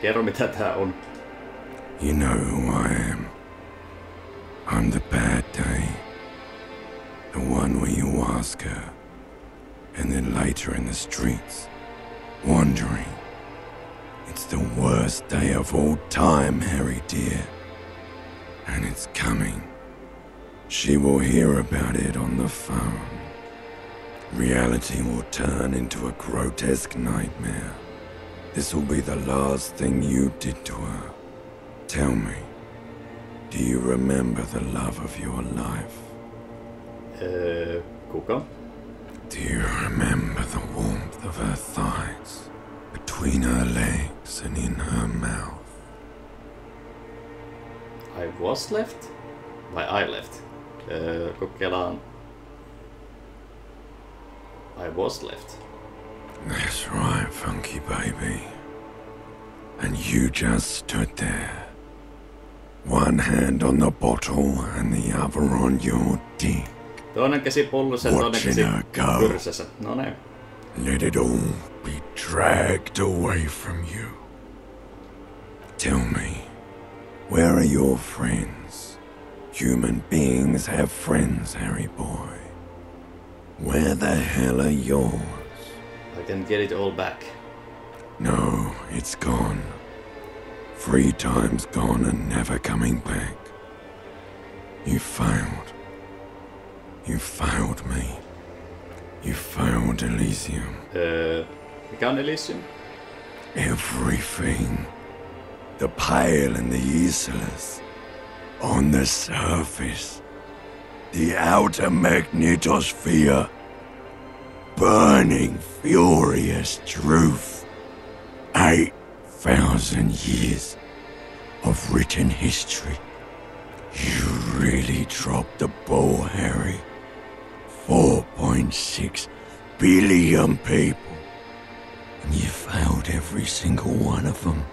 Kerro mitä tää on. You know who I am. I'm the bad day. The one where you ask her. And then later in the streets, wandering. It's the worst day of all time, Harry dear. And it's coming. She will hear about it on the phone. Reality will turn into a grotesque nightmare. This will be the last thing you did to her. Tell me, do you remember the love of your life? Kuka? Do you remember the warmth of her thighs, between her legs and in her mouth? I was left? Vai I left? Kokeillaan. I was left. That's right, funky baby. And you just stood there. One hand on the bottle and the other on your dick. Toinen käsi pullossa ja toinen käsi kyrsässä. No niin. Let it all be dragged away from you. Tell me, where are your friends? Human beings have friends, Harry boy. Where the hell are yours? I can get it all back. No, it's gone. 3 times gone and never coming back. You failed. You failed me. You failed Elysium. Mikä on Elysium? Everything. The pale and the useless. On the surface. The outer magnetosphere. Burning, furious truth. 8,000 years of written history. You really dropped the ball, Harry. 4.6 billion people. And you failed every single one of them.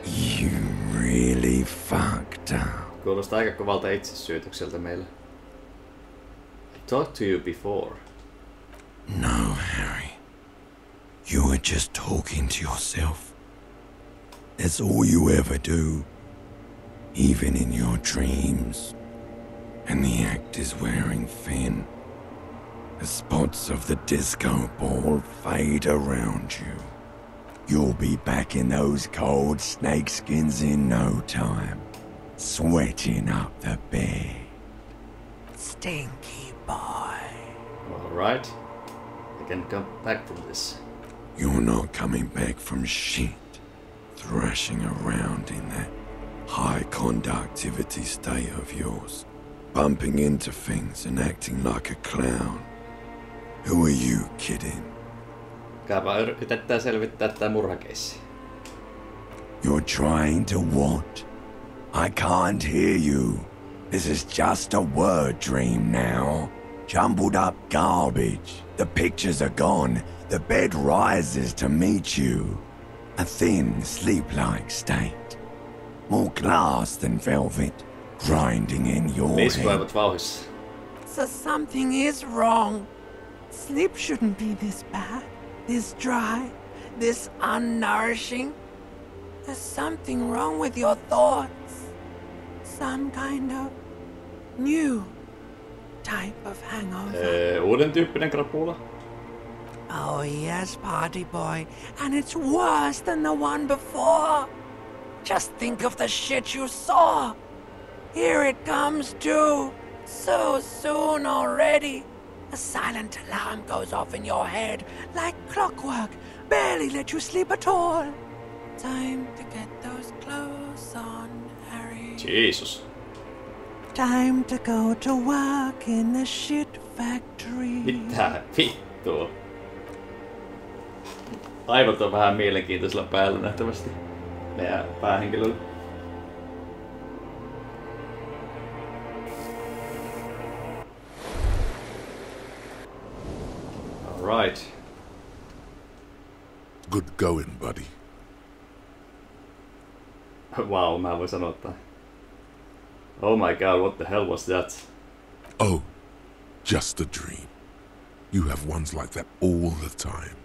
You really fucked up. Kuulostaa aika kovalta itsesyytykseltä meille. I talked to you before. No, Harry. You were just talking to yourself. That's all you ever do. Even in your dreams. And the act is wearing thin. The spots of the disco ball fade around you. You'll be back in those cold snakeskins in no time. Sweating up the bed. Stinky boy. Alright. I can come back from this. You're not coming back from shit. Thrashing around in that high conductivity state of yours. Bumping into things and acting like a clown. Who are you kidding? Kääpä yritetään selvittää tää murhakeissi. You're trying to what? I can't hear you. This is just a word dream now. Jumbled up garbage. The pictures are gone. The bed rises to meet you. A thin, sleep-like state. More glass than velvet. Grinding in your head. Vauhissa. So something is wrong. Sleep shouldn't be this bad, this dry, this unnourishing. There's something wrong with your thoughts. Some kind of new type of hangover. Uuden tyyppinen krapula. Oh yes, party boy. And it's worse than the one before. Just think of the shit you saw. Here it comes too. So soon already. A silent alarm goes off in your head like clockwork. Barely let you sleep at all. Time to get those clothes on, Harry. Jesus. Time to go to work in the shit factory. Mitä vittua? Aivot on vähän mielenkiintoisella päällä nähtävästi. Meidän päähenkilöllä. Alright. Good going, buddy. Wow, mä voin sanoa tämän. Oh my god, what the hell was that? Oh, just a dream. You have ones like that all the time.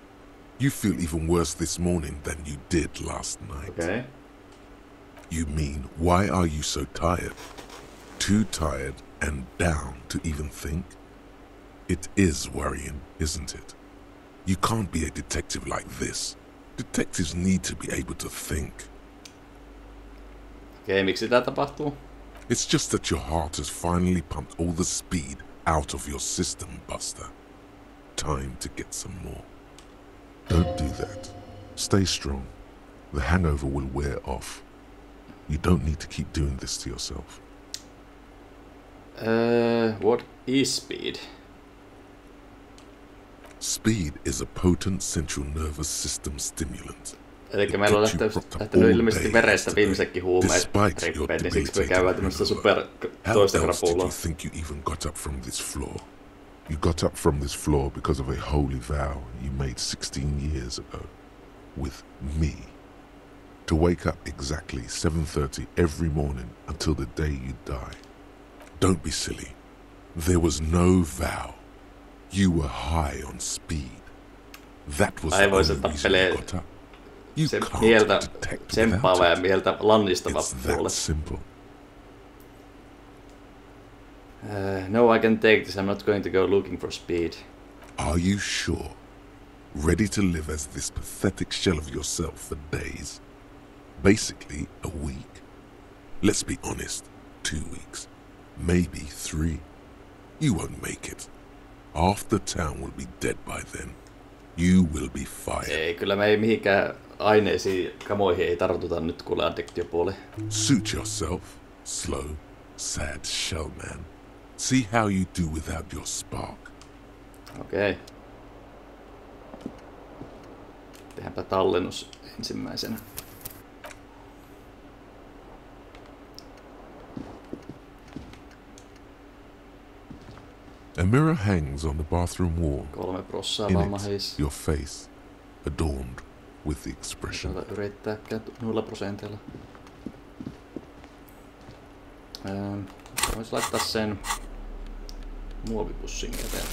You feel even worse this morning than you did last night. Okay. You mean, why are you so tired? Too tired and down to even think? It is worrying, isn't it? You can't be a detective like this. Detectives need to be able to think. Okei, miksi tää tapahtuu? It's just that your heart has finally pumped all the speed out of your system, Buster. Time to get some more. Don't do that. Stay strong. The hangover will wear off. You don't need to keep doing this to yourself. What is speed? Speed is a potent central nervous system stimulant. Elikkä meillä on lähtenyt ilmeisesti verestä viimeisetkin huumeet rippeet, niin siksi me käydään tämmöistä super toista krapulaa. You think you even got up from this floor? You got up from this floor because of a holy vow you made 16 years ago. With me. To wake up exactly 7:30 every morning until the day you die. Don't be silly. There was no vow. You were high on speed. That was the only reason you got up. You can't detect without it. It's that simple. No, I can take this. I'm not going to go looking for speed. Are you sure? Ready to live as this pathetic shell of yourself for days? Basically, a week. Let's be honest. 2 weeks. Maybe 3. You won't make it. Half the town will be dead by then. You will be fired. Ei, kyllä me ei mihinkään aineisiin kamoihin ei tartuta nyt kuule addiktiopuoli. Suit yourself. Slow, sad shell man. See how you do without your spark. Okei. Tehdäänpä tallennus ensimmäisenä. A mirror hangs on the bathroom wall. 3% In vammahis. it, your face, adorned with the expression. Yrittääkään 0%. Voisi laittaa sen muovipussin käteen,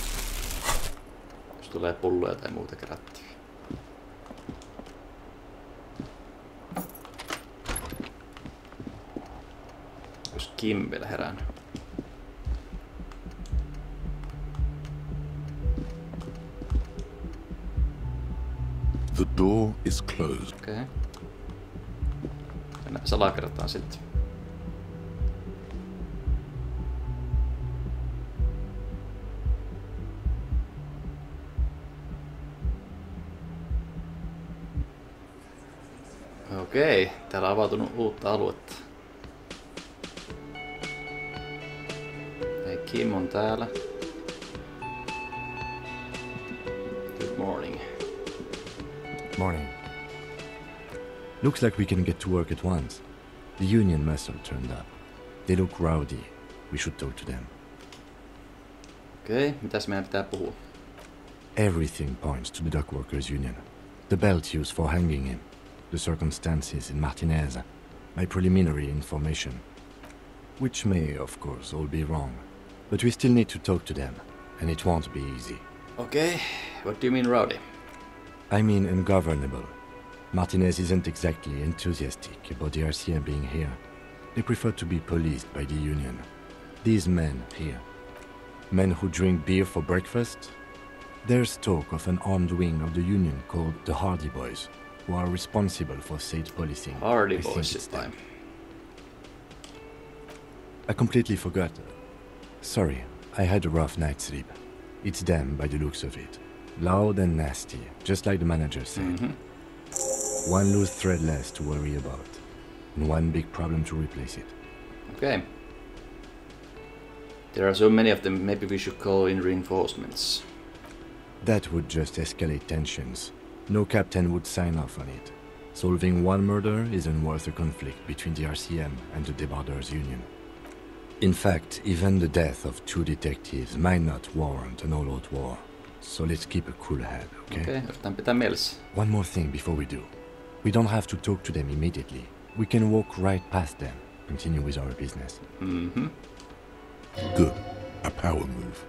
jos tulee pulloja tai muuta kerättyä. Jos Kim vielä herännyt. The door is closed. Okei. Mennään salakertaan sitten. Okei, täällä on avautunut uutta aluetta. Hei, Kim on täällä. Good morning. Morning. Looks like we can get to work at once. The union muscle turned up. They look rowdy. We should talk to them. Okei, mitäs meidän pitää puhua? Everything points to the dock workers union. The belt used for hanging him. The circumstances in Martinez. My preliminary information. Which may, of course, all be wrong. But we still need to talk to them. And it won't be easy. Okay, what do you mean rowdy? I mean ungovernable. Martinez isn't exactly enthusiastic about the RCM being here. They prefer to be policed by the union. These men here, men who drink beer for breakfast, there's talk of an armed wing of the union called the Hardy Boys, who are responsible for state policing. Hardy Boys this time. I completely forgot. Sorry, I had a rough night's sleep. It's them by the looks of it. Loud and nasty, just like the manager said. One loose thread less to worry about, and one big problem to replace it. Okay. There are so many of them, maybe we should call in reinforcements. That would just escalate tensions. No captain would sign off on it. Solving one murder isn't worth a conflict between the RCM and the Debarders Union. In fact, even the death of 2 detectives might not warrant an all-out war. So let's keep a cool head, okay? Okay, yritetään pitää mielessä. One more thing before we do. We don't have to talk to them immediately. We can walk right past them, continue with our business. Good. A power move.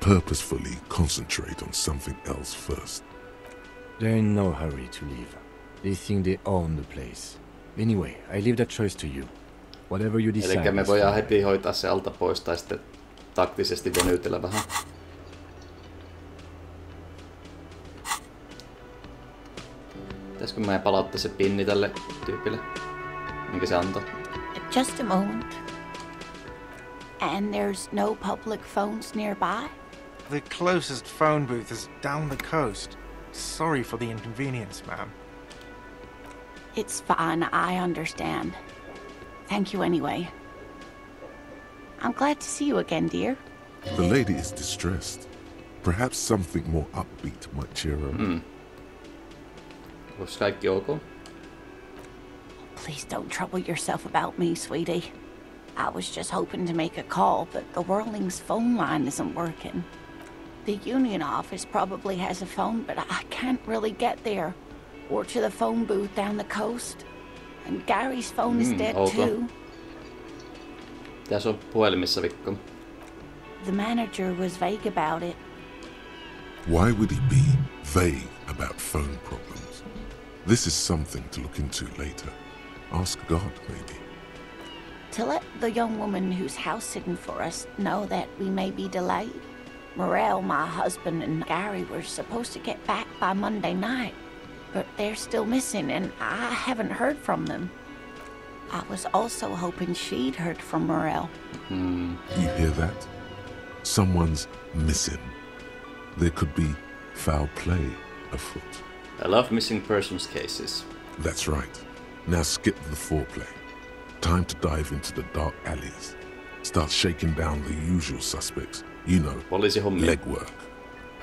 Purposefully concentrate on something else first. They're in no hurry to leave. They think they own the place. Anyway, I leave that choice to you. Whatever you decide. Elikkä me voidaan heti hoitaa se alta pois tai sitten taktisesti venytellä vähän. Pitäisikö mä palauttaa se pinni tälle tyypille? Minkä se antoi? Just a moment. And there's no public phones nearby? The closest phone booth is down the coast. Sorry for the inconvenience, ma'am. It's fine, I understand. Thank you anyway. I'm glad to see you again, dear. The lady is distressed. Perhaps something more upbeat might cheer her. Onko kaikki ok? Please don't trouble yourself about me, sweetie. I was just hoping to make a call, but the Whirling's phone line isn't working. The union office probably has a phone, but I can't really get there. Or to the phone booth down the coast. And Gary's phone is dead too. Tässä on puhelimissa vikko. The manager was vague about it. Why would he be vague about phone problems? This is something to look into later. Ask God, maybe. To let the young woman who's house-sitting for us know that we may be delayed. Morel, my husband, and Gary were supposed to get back by Monday night, but they're still missing, and I haven't heard from them. I was also hoping she'd heard from Morel. You hear that? Someone's missing. There could be foul play afoot. I love missing persons cases. That's right. Now skip the foreplay. Time to dive into the dark alleys. Start shaking down the usual suspects. You know, legwork.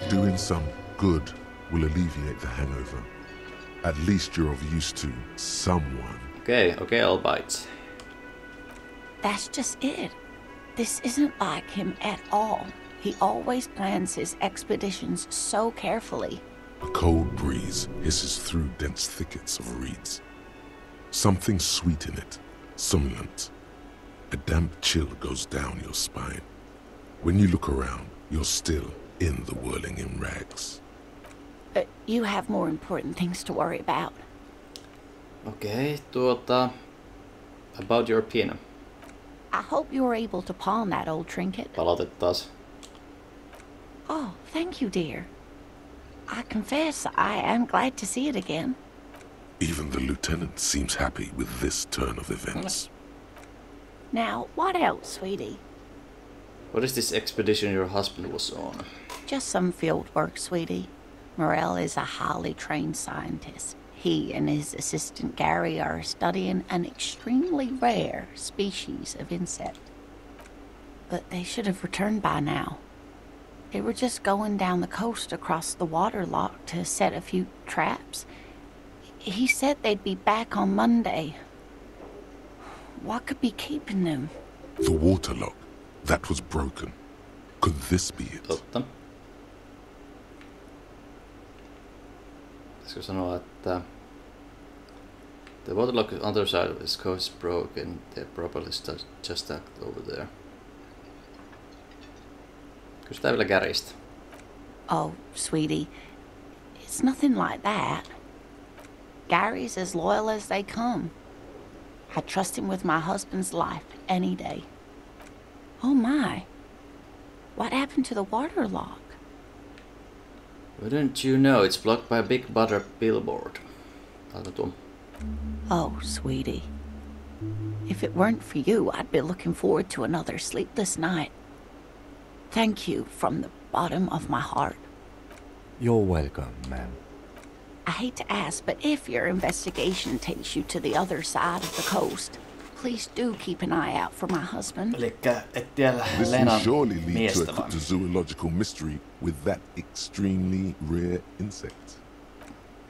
Doing some good will alleviate the hangover. At least you're of use to someone. Okay, I'll bite. That's just it. This isn't like him at all. He always plans his expeditions so carefully. A cold breeze hisses through dense thickets of reeds. Something sweet in it, somnolent. A damp chill goes down your spine. When you look around, you're still in the whirling in rags. You have more important things to worry about. Okay, about your piano. I hope you were able to pawn that old trinket. Palautet taas. Oh, thank you, dear. I confess I am glad to see it again. Even the lieutenant seems happy with this turn of events. Now, what else, sweetie? What is this expedition your husband was on? Just some field work, sweetie. Morel is a highly trained scientist. He and his assistant Gary are studying an extremely rare species of insect. But they should have returned by now. They were just going down the coast across the water lock to set a few traps. He said they'd be back on Monday. What could be keeping them? The water lock. That was broken. Could this be it? Totta. Pitäisikö sanoa, että the water lock on the other side of this coast is broken. They're probably just stuck over there. Kysytään vielä Garystä. Oh, sweetie, it's nothing like that. Gary's as loyal as they come. I trust him with my husband's life any day. Oh my, what happened to the water lock? Wouldn't you know it's blocked by a big butter billboard? Oh, sweetie. If it weren't for you, I'd be looking forward to another sleepless night. Thank you from the bottom of my heart. You're welcome, ma'am. I hate to ask, but if your investigation takes you to the other side of the coast, please do keep an eye out for my husband. This will surely lead to a cryptozoological mystery with that extremely rare insect.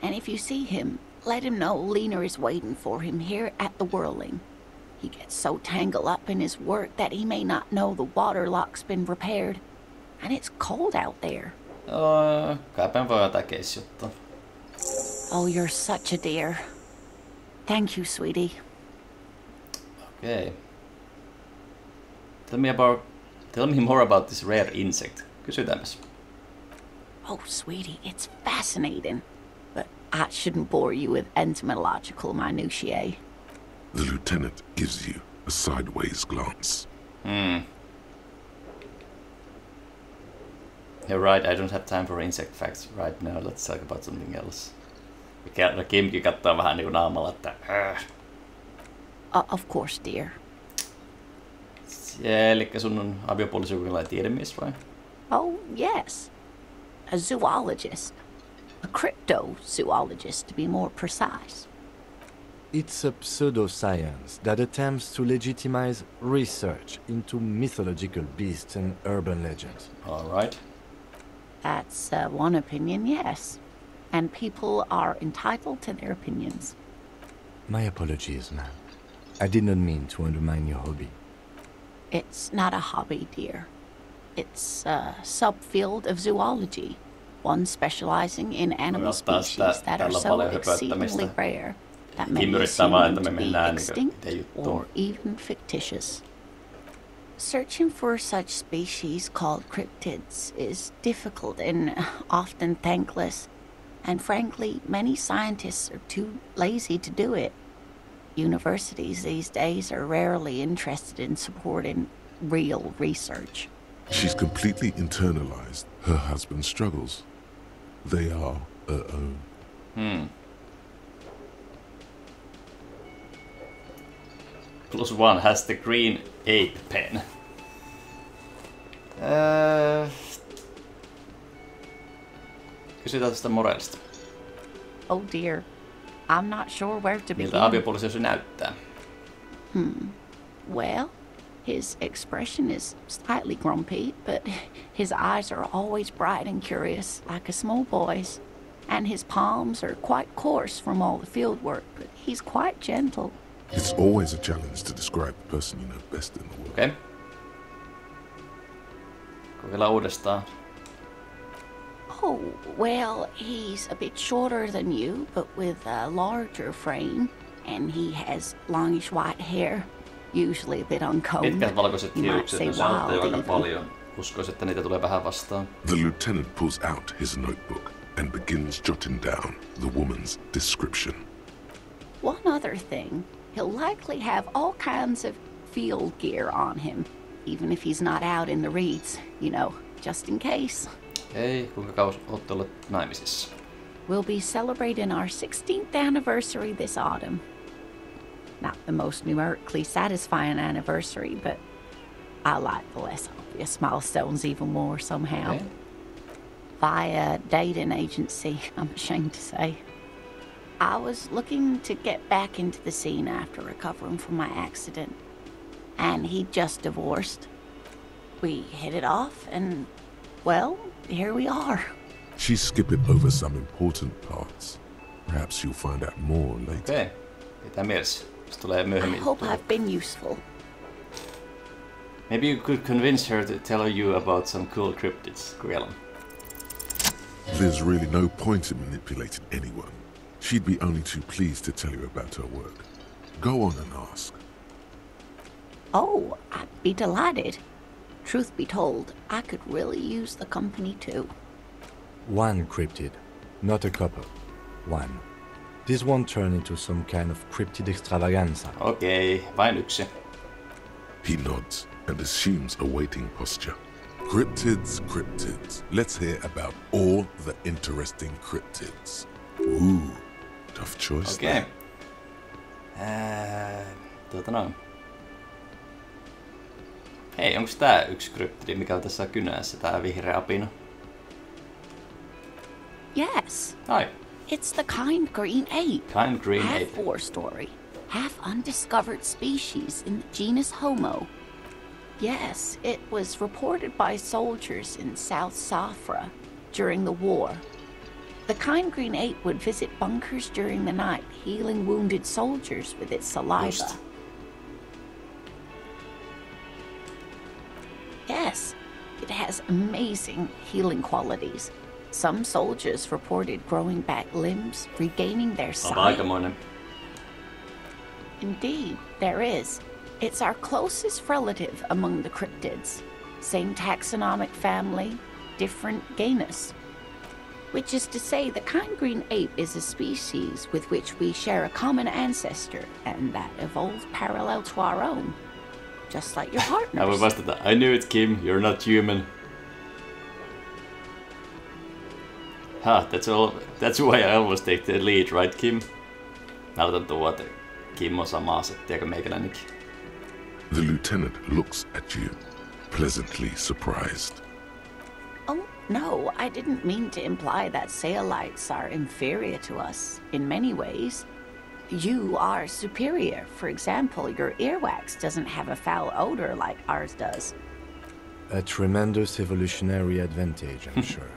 And if you see him, let him know Lena is waiting for him here at the Whirling. He gets so tangled up in his work that he may not know the water lock's been repaired. And it's cold out there. Kaipäin voi jotain keissijuttua. Oh, you're such a dear. Thank you, sweetie. Okay. Tell me more about this rare insect. Kysytäänpäs. Oh, sweetie, it's fascinating. But I shouldn't bore you with entomological minutiae. The lieutenant gives you a sideways glance. You're right, I don't have time for insect facts right now. Let's talk about something else. Kimki katsoo vähän niinku naamalla, että Of course, dear. Elikkä sun on aviopuoliso jonkinlainen tiedemies vai? Oh, yes. A zoologist. A cryptozoologist, to be more precise. It's a pseudoscience that attempts to legitimize research into mythological beasts and urban legends. All right. That's one opinion, yes. And people are entitled to their opinions. My apologies, ma'am. I did not mean to undermine your hobby. It's not a hobby, dear. It's a subfield of zoology, one specializing in animal species that are so exceedingly rare that many assume them to be extinct or even fictitious. Searching for such species called cryptids is difficult and often thankless. And frankly, many scientists are too lazy to do it. Universities these days are rarely interested in supporting real research. She's completely internalized her husband's struggles. They are her own. +1 has the green ape pen. Kysytään tästä moraalista. Oh dear. I'm not sure where to begin. Miltä aviopuolisosi näyttää? Well, his expression is slightly grumpy, but his eyes are always bright and curious, like a small boy's. And his palms are quite coarse from all the field work, but he's quite gentle. It's always a challenge to describe the person you know best in the world. Okei. Kokeillaan uudestaan. Oh, well, he's a bit shorter than you, but with a larger frame. And he has longish white hair, usually a bit uncombed. Pitkät valkoiset You might hiukset, say ne saattaa wild aika even. paljon. Uskoisin, että niitä tulee vähän vastaan. The lieutenant pulls out his notebook and begins jotting down the woman's description. One other thing, he'll likely have all kinds of field gear on him, even if he's not out in the reeds, you know, just in case. Ei, kuinka kauan ootte olleet naimisissa? We'll be celebrating our 16th anniversary this autumn. Not the most numerically satisfying anniversary, but I like the less obvious milestones even more somehow. Okay. Via dating agency, I'm ashamed to say. I was looking to get back into the scene after recovering from my accident, and he'd just divorced. We hit it off, and, well, here we are. She's skipping over some important parts. Perhaps you'll find out more later. Okei. Pitää mielessä. Se tulee myöhemmin. I hope I've been useful. Maybe you could convince her to tell you about some cool cryptids, Grella. There's really no point in manipulating anyone. She'd be only too pleased to tell you about her work. Go on and ask. Oh, I'd be delighted. Truth be told, I could really use the company too. One cryptid, not a couple. One. This won't turn into some kind of cryptid extravaganza. Okei, vain yksi. He nods and assumes a waiting posture. Cryptids, cryptids. Let's hear about all the interesting cryptids. Ooh, tough choice. Okei. Noin. Hei, onks tää yksi kryptidi, mikä on tässä kynässä, tää vihreä apina? Yes. Ai. It's the kind green ape. Kind green half ape. war story, half undiscovered species in the genus Homo. Yes, it was reported by soldiers in South Safra during the war. The kind green ape would visit bunkers during the night, healing wounded soldiers with its saliva. Just. Yes, it has amazing healing qualities. Some soldiers reported growing back limbs, regaining their sight. Aikamoinen. Indeed, there is. It's our closest relative among the cryptids. Same taxonomic family, different genus. Which is to say, the kind green ape is a species with which we share a common ancestor, and that evolved parallel to our own. Just like your partners. I will vastata, I knew it, Kim, you're not human. That's why I always take the lead, right, Kim? Mä aloitan että Kim on samaa settiä kuin meikäläinenkin. The lieutenant looks at you, pleasantly surprised. Oh, no, I didn't mean to imply that sailites are inferior to us in many ways. You are superior. For example, your earwax doesn't have a foul odor like ours does. A tremendous evolutionary advantage, I'm sure.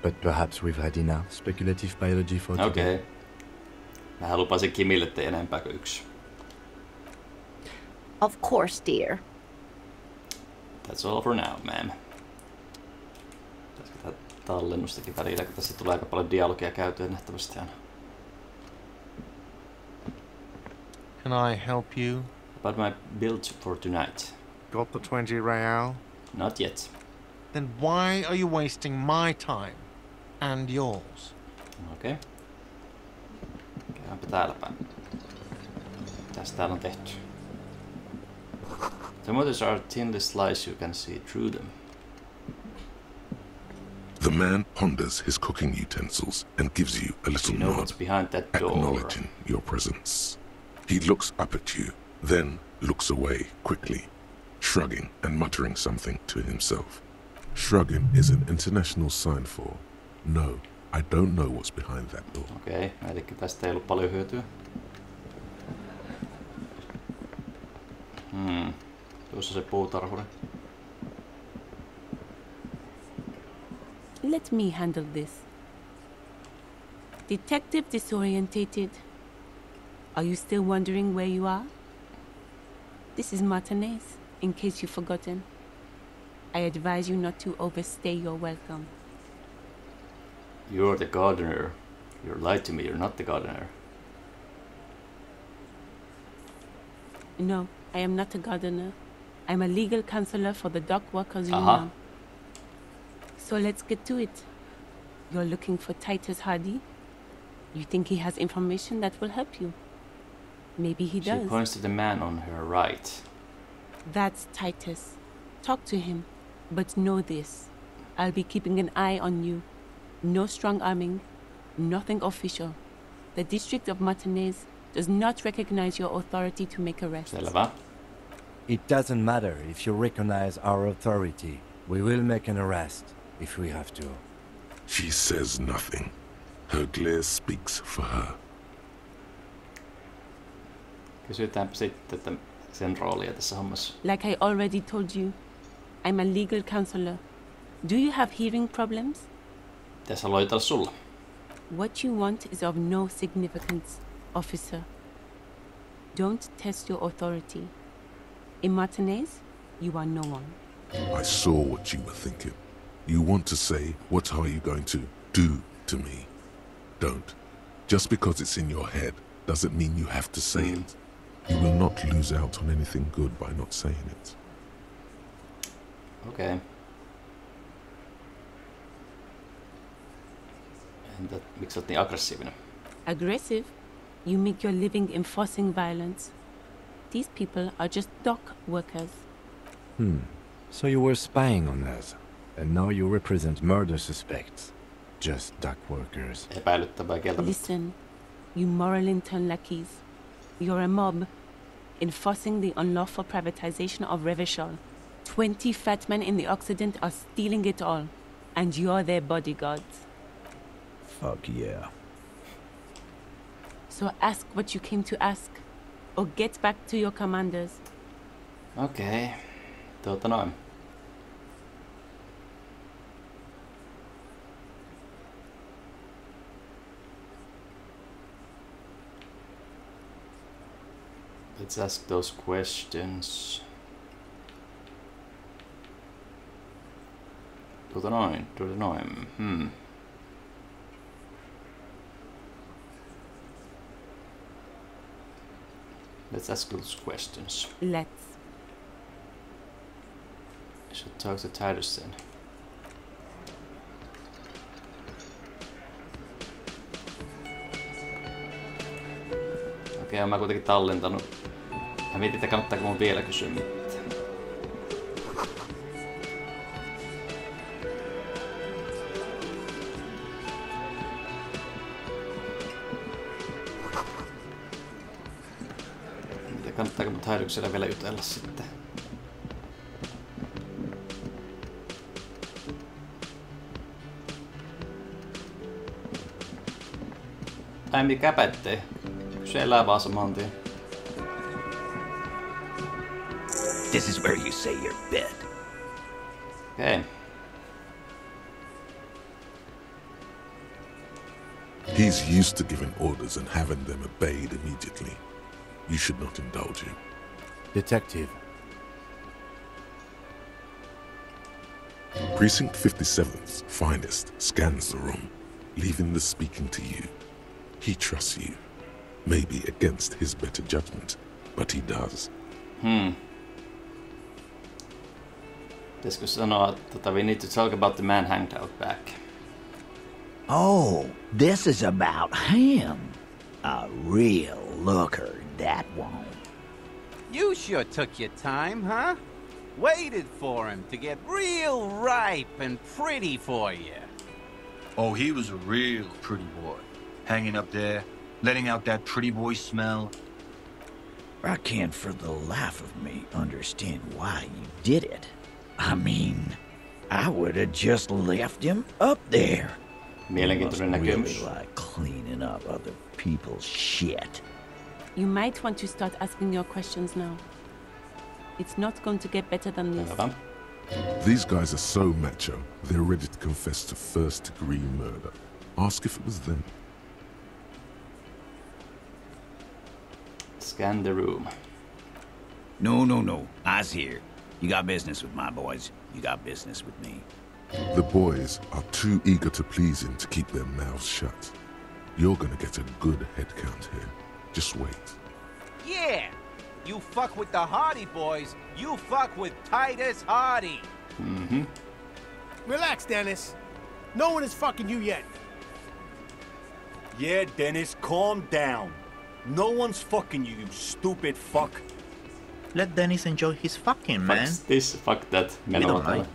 But perhaps we've had enough speculative biology for today. Okei. Mähän lupasin Kimille, ettei enempää kuin yksi. Of course, dear. That's all for now, ma'am. Pitäisikö tätä tallennustakin välillä, kun tässä tulee aika paljon dialogia käytyä nähtävästi aina. Can I help you? About my build for tonight. got the 20 real? Not yet. Then why are you wasting my time? And yours? Okei. Käydäänpä täällä päin. Mitäs täällä on tehty? The mothers are thinly sliced, you can see through them. The man ponders his cooking utensils and gives you a little You know nod, what's behind that door? acknowledging your presence. He looks up at you, then looks away quickly, shrugging and muttering something to himself. Shrugging is an international sign for, no, I don't know what's behind that door. Okei, eli tästä ei ollut paljon hyötyä. Tuossa se puutarhuri. Let me handle this. Detective disorientated. Are you still wondering where you are? This is Martinez, in case you've forgotten. I advise you not to overstay your welcome. You're the gardener. You lied to me, you're not the gardener. No, I am not a gardener. I'm a legal counselor for the dock workers union. So let's get to it. You're looking for Titus Hardy? You think he has information that will help you? Maybe he does. She points to the man on her right. That's Titus. Talk to him. But know this. I'll be keeping an eye on you. No strong arming. Nothing official. The District of Martinez does not recognize your authority to make arrests. Selvä. It doesn't matter if you recognize our authority. We will make an arrest, if we have to. She says nothing. Her glare speaks for her. Kysytäänpä sitten että sen roolia tässä hommassa. Like I already told you, I'm a legal counselor. Do you have hearing problems? Tässä loitella sulla. What you want is of no significance, officer. Don't test your authority. In Martinez, you are no one. I saw what you were thinking. You want to say, what are you going to do to me? Don't. Just because it's in your head doesn't mean you have to say it. You will not lose out on anything good by not saying it. Okei. Entä miksi olet niin aggressiivinen? Aggressive? You make your living enforcing violence. These people are just dock workers. So you were spying on us, and now you represent murder suspects. Just dock workers. Epäilyttävää kieltä. Listen, you moral intern lackeys. You're a mob, enforcing the unlawful privatization of Revachol. 20 fat men in the Occident are stealing it all, and you're their bodyguards. Fuck yeah. So ask what you came to ask, or get back to your commanders. Okei. Noin. Let's ask those questions. Noin. Let's ask those questions. Let's. I should talk to Titus then. Okei, mä kuitenkin tallentanut. Mä mietin, että kannattaako mun vielä kysyä mitään. Kannattaako mut Tiduksella vielä jutella sitten? Tai mikä pättee. Kysellään vaan saman tien. This is where you say your bed. Okei. He's used to giving orders and having them obeyed immediately. You should not indulge him. Detective. Precinct 57's finest scans the room, leaving the speaking to you. He trusts you. Maybe against his better judgment, but he does. Pitäisikö sanoa, we need to talk about the man hanged out back. Oh, this is about him. A real looker, that one. You sure took your time, huh? Waited for him to get real ripe and pretty for you. Oh, he was a real pretty boy. Hanging up there, letting out that pretty boy smell. I can't for the life of me understand why you did it. I mean, I would have just left him up there. Mielenkiintoinen näkemys. Really like cleaning up other people's shit. You might want to start asking your questions now. It's not going to get better than this. These guys are so macho, they're ready to confess to first-degree murder. Ask if it was them. Scan the room. No. I's here. You got business with my boys. You got business with me. The boys are too eager to please him to keep their mouths shut. You're gonna get a good head count here. Just wait. Yeah! You fuck with the Hardy boys, you fuck with Titus Hardy. Mm-hmm. Relax, Dennis. No one is fucking you yet. Yeah, Dennis, calm down. No one's fucking you, you stupid fuck. Let Dennis enjoy his fucking, man. Fuck this, fuck that. We don't mind.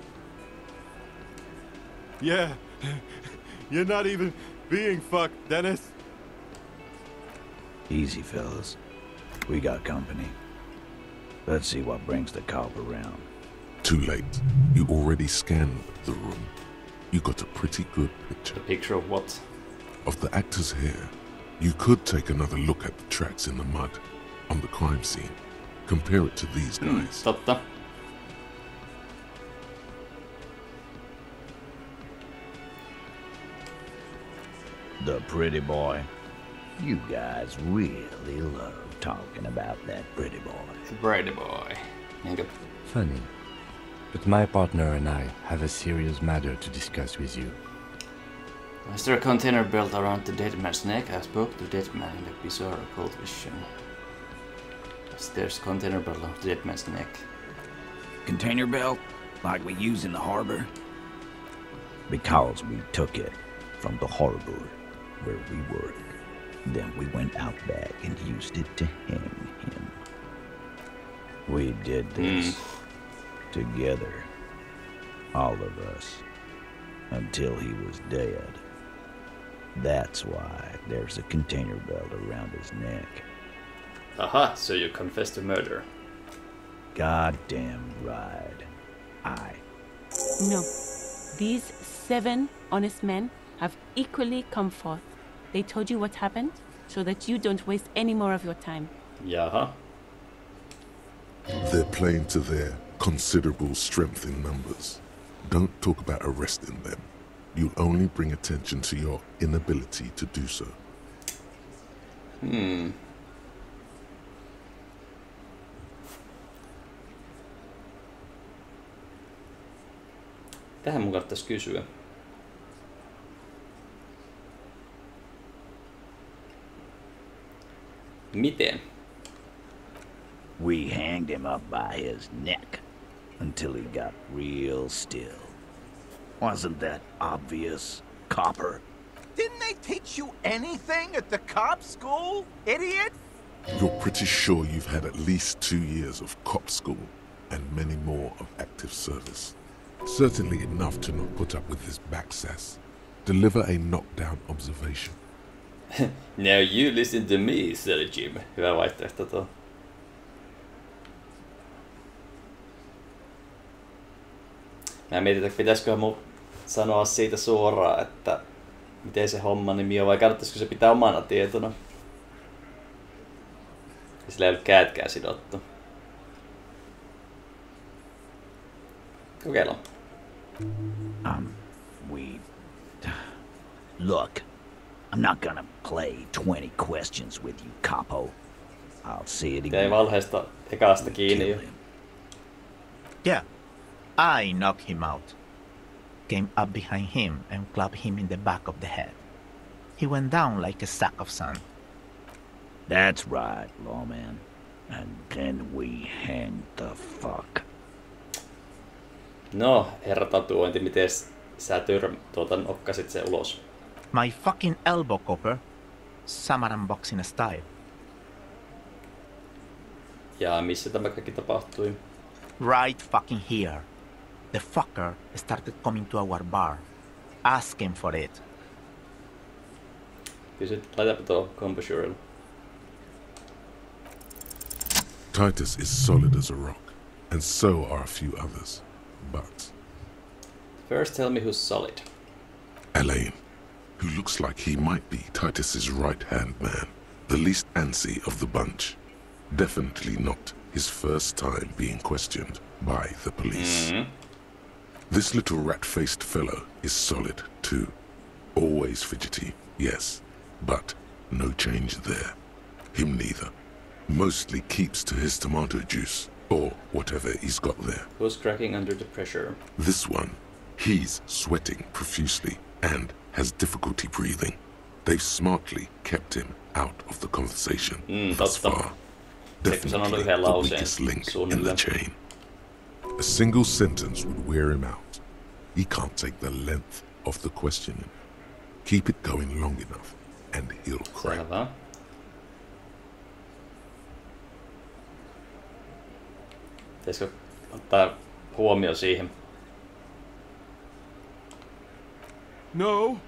Yeah, you're not even being fucked, Dennis. Easy, fellas. We got company. Let's see what brings the cop around. Too late. You already scanned the room. You got a pretty good picture. A picture of what? Of the actors here. You could take another look at the tracks in the mud on the crime scene. Compare it to these guys. Totta. The pretty boy. You guys really love talking about that pretty boy. The pretty boy. Funny. But my partner and I have a serious matter to discuss with you. Is there a container belt around the dead man's neck? I spoke to the dead man in the bizarre occult vision. There's a container belt around the dead man's neck. Container belt? Like we use in the harbor? Because we took it from the harbor where we work. Then we went out back and used it to hang him. We did this together. All of us. Until he was dead. That's why there's a container belt around his neck. Aha, so you confessed to murder. Goddamn right. No. These 7 honest men have equally come forth. They told you what happened, so that you don't waste any more of your time. Jaha. They're playing to their considerable strength in numbers. Don't talk about arresting them. You'll only bring attention to your inability to do so. Tähän mun kannattaisi kysyä. Miten? We hanged him up by his neck until he got real still. Wasn't that obvious, copper? Didn't they teach you anything at the cop school, idiot? You're pretty sure you've had at least 2 years of cop school and many more of active service. Certainly enough to not put up with this backsass. Deliver a knockdown observation. Now you listen to me, Sir Jim. Hyvä vaihtoehto tuo. Mä mietin, että pitäisikö mun sanoa siitä suoraan, että miten se homman nimi on, vai kannattaisiko se pitää omana tietona. Sillä ei ollut käätkään sidottu. Kokeillaan. Look, I'm not gonna play 20 questions with you, capo. I'll say it again. Ei valheesta ekasta kiinni jo. Yeah, I knocked him out. Came up behind him and clapped him in the back of the head. He went down like a sack of sand. That's right, lawman. And then we hanged the fuck. No, herra tatuointi, miten sä nokkasit sen ulos? My fucking elbow, Copper. Samaran boxing style. Ja missä tämä kaikki tapahtui? Right fucking here. The fucker started coming to our bar. Asking for it. Kysyt, laitapa tuo composure. Titus is solid as a rock, and so are a few others. But first tell me who's solid. Elaine, who looks like he might be Titus's right-hand man, the least antsy of the bunch. Definitely not his first time being questioned by the police. This little rat-faced fellow is solid too. Always fidgety, yes, but no change there. Him neither. Mostly keeps to his tomato juice, or whatever he's got there. Who's cracking under the pressure? This one, he's sweating profusely and has difficulty breathing. They've smartly kept him out of the conversation thus far. Definitely the weakest link in the chain. A single sentence would wear him out. He can't take the length of the questioning. Keep it going long enough, and he'll crack. Pitäisikö ottaa huomio siihen? No.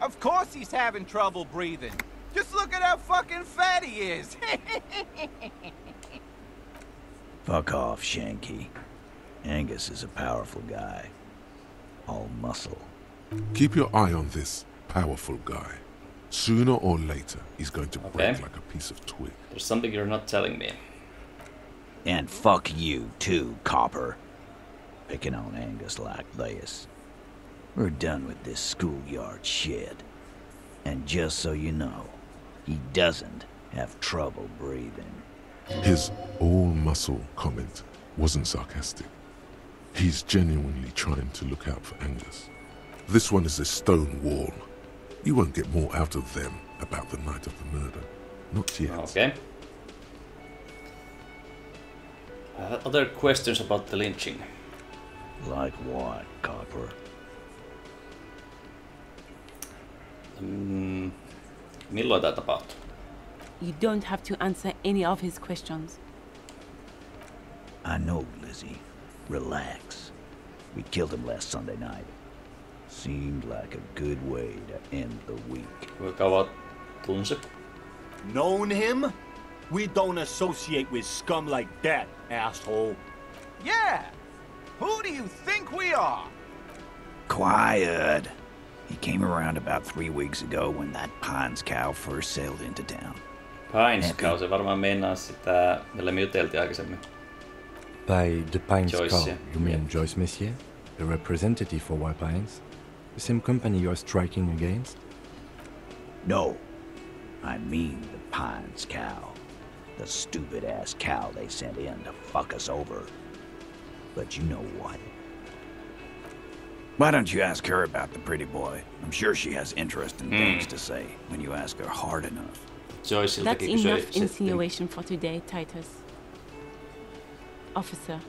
Of course he's having trouble breathing. Just look at how fucking fat he is. Fuck off, Shanky. Angus is a powerful guy. All muscle. Keep your eye on this powerful guy. Sooner or later, he's going to break like a piece of twig. There's something you're not telling me. And fuck you too, Copper. Picking on Angus like this. We're done with this schoolyard shit. And just so you know, he doesn't have trouble breathing. His all-muscle comment wasn't sarcastic. He's genuinely trying to look out for Angus. This one is a stone wall. You won't get more out of them about the night of the murder. Not yet. Okay. Other questions about the lynching? Like what, Copper? Milloin tää tapahtui? You don't have to answer any of his questions. I know, Lizzie. Relax. We killed him last Sunday night. Seemed like a good way to end the week. Kuinka kauan tunsi? Known him? We don't associate with scum like that, asshole. Yeah! Who do you think we are? Quiet. He came around about 3 weeks ago when that Pines cow first sailed into town. Pines cow, se varmaan meinaa sitä, millä me juteltiin aikaisemmin. By the Pines Joyce, cow, yeah. you mean Joyce Messier, the representative for White Pines? The same company you are striking against? No, I mean the Pines cow. The stupid-ass cow they sent in to fuck us over. But you know what? Why don't you ask her about the pretty boy? I'm sure she has interesting things to say when you ask her hard enough. That's enough insinuation for today, Titus. Officer,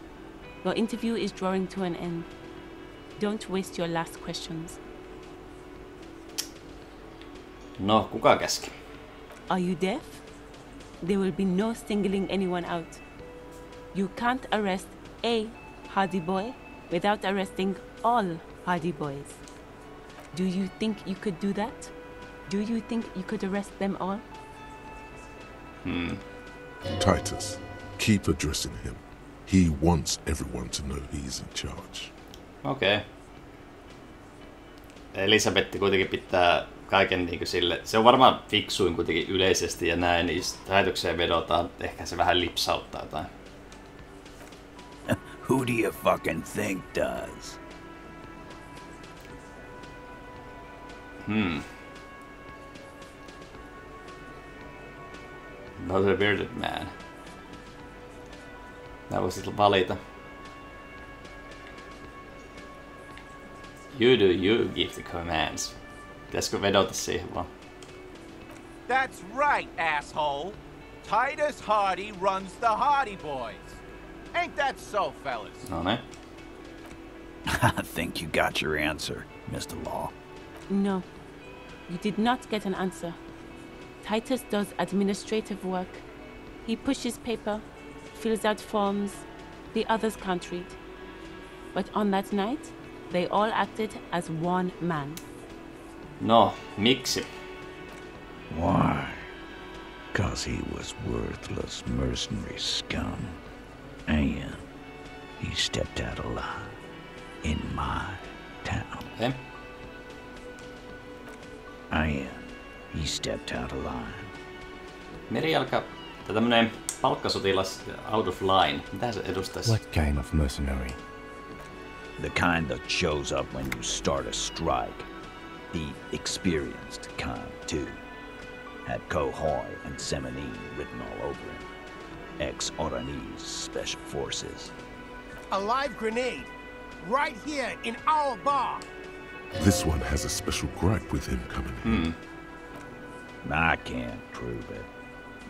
your interview is drawing to an end. Don't waste your last questions. No, kuka käski? Are you deaf? There will be no singling anyone out. You can't arrest a Hardy boy without arresting all Hardy boys. Do you think you could do that? Do you think you could arrest them all? Titus, keep addressing him. He wants everyone to know he's in charge. Okei. Elisabetti kuitenkin pitää kaiken niinku sille. Se on varmaan fiksuin kuitenkin yleisesti ja näin, niin ajatukseen vedotaan. Ehkä se vähän lipsauttaa jotain. Who do you fucking think does? Not a bearded man. Nää voisit valita. You do you give the commands. Pitäisikö vedota siihen vaan? That's right, asshole. Titus Hardy runs the Hardy Boys. Ain't that so, fellas? No, ne? I think you got your answer, Mr. Law. No, you did not get an answer. Titus does administrative work. He pushes paper, fills out forms the others can't read. But on that night, they all acted as one man. No, miksi? Why? 'Cause he was worthless mercenary scum. And he stepped out of line in my town. Okay. And he stepped out of line. Merijalka, tämmönen palkkasotilas out of line. Mitä se edustaisi? What kind of mercenary? The kind that shows up when you start a strike. The experienced kind, too. Had Cohoy and Seminine written all over him. Ex-Oranese Special Forces. A live grenade. Right here in our bar. This one has a special gripe with him coming here. I can't prove it,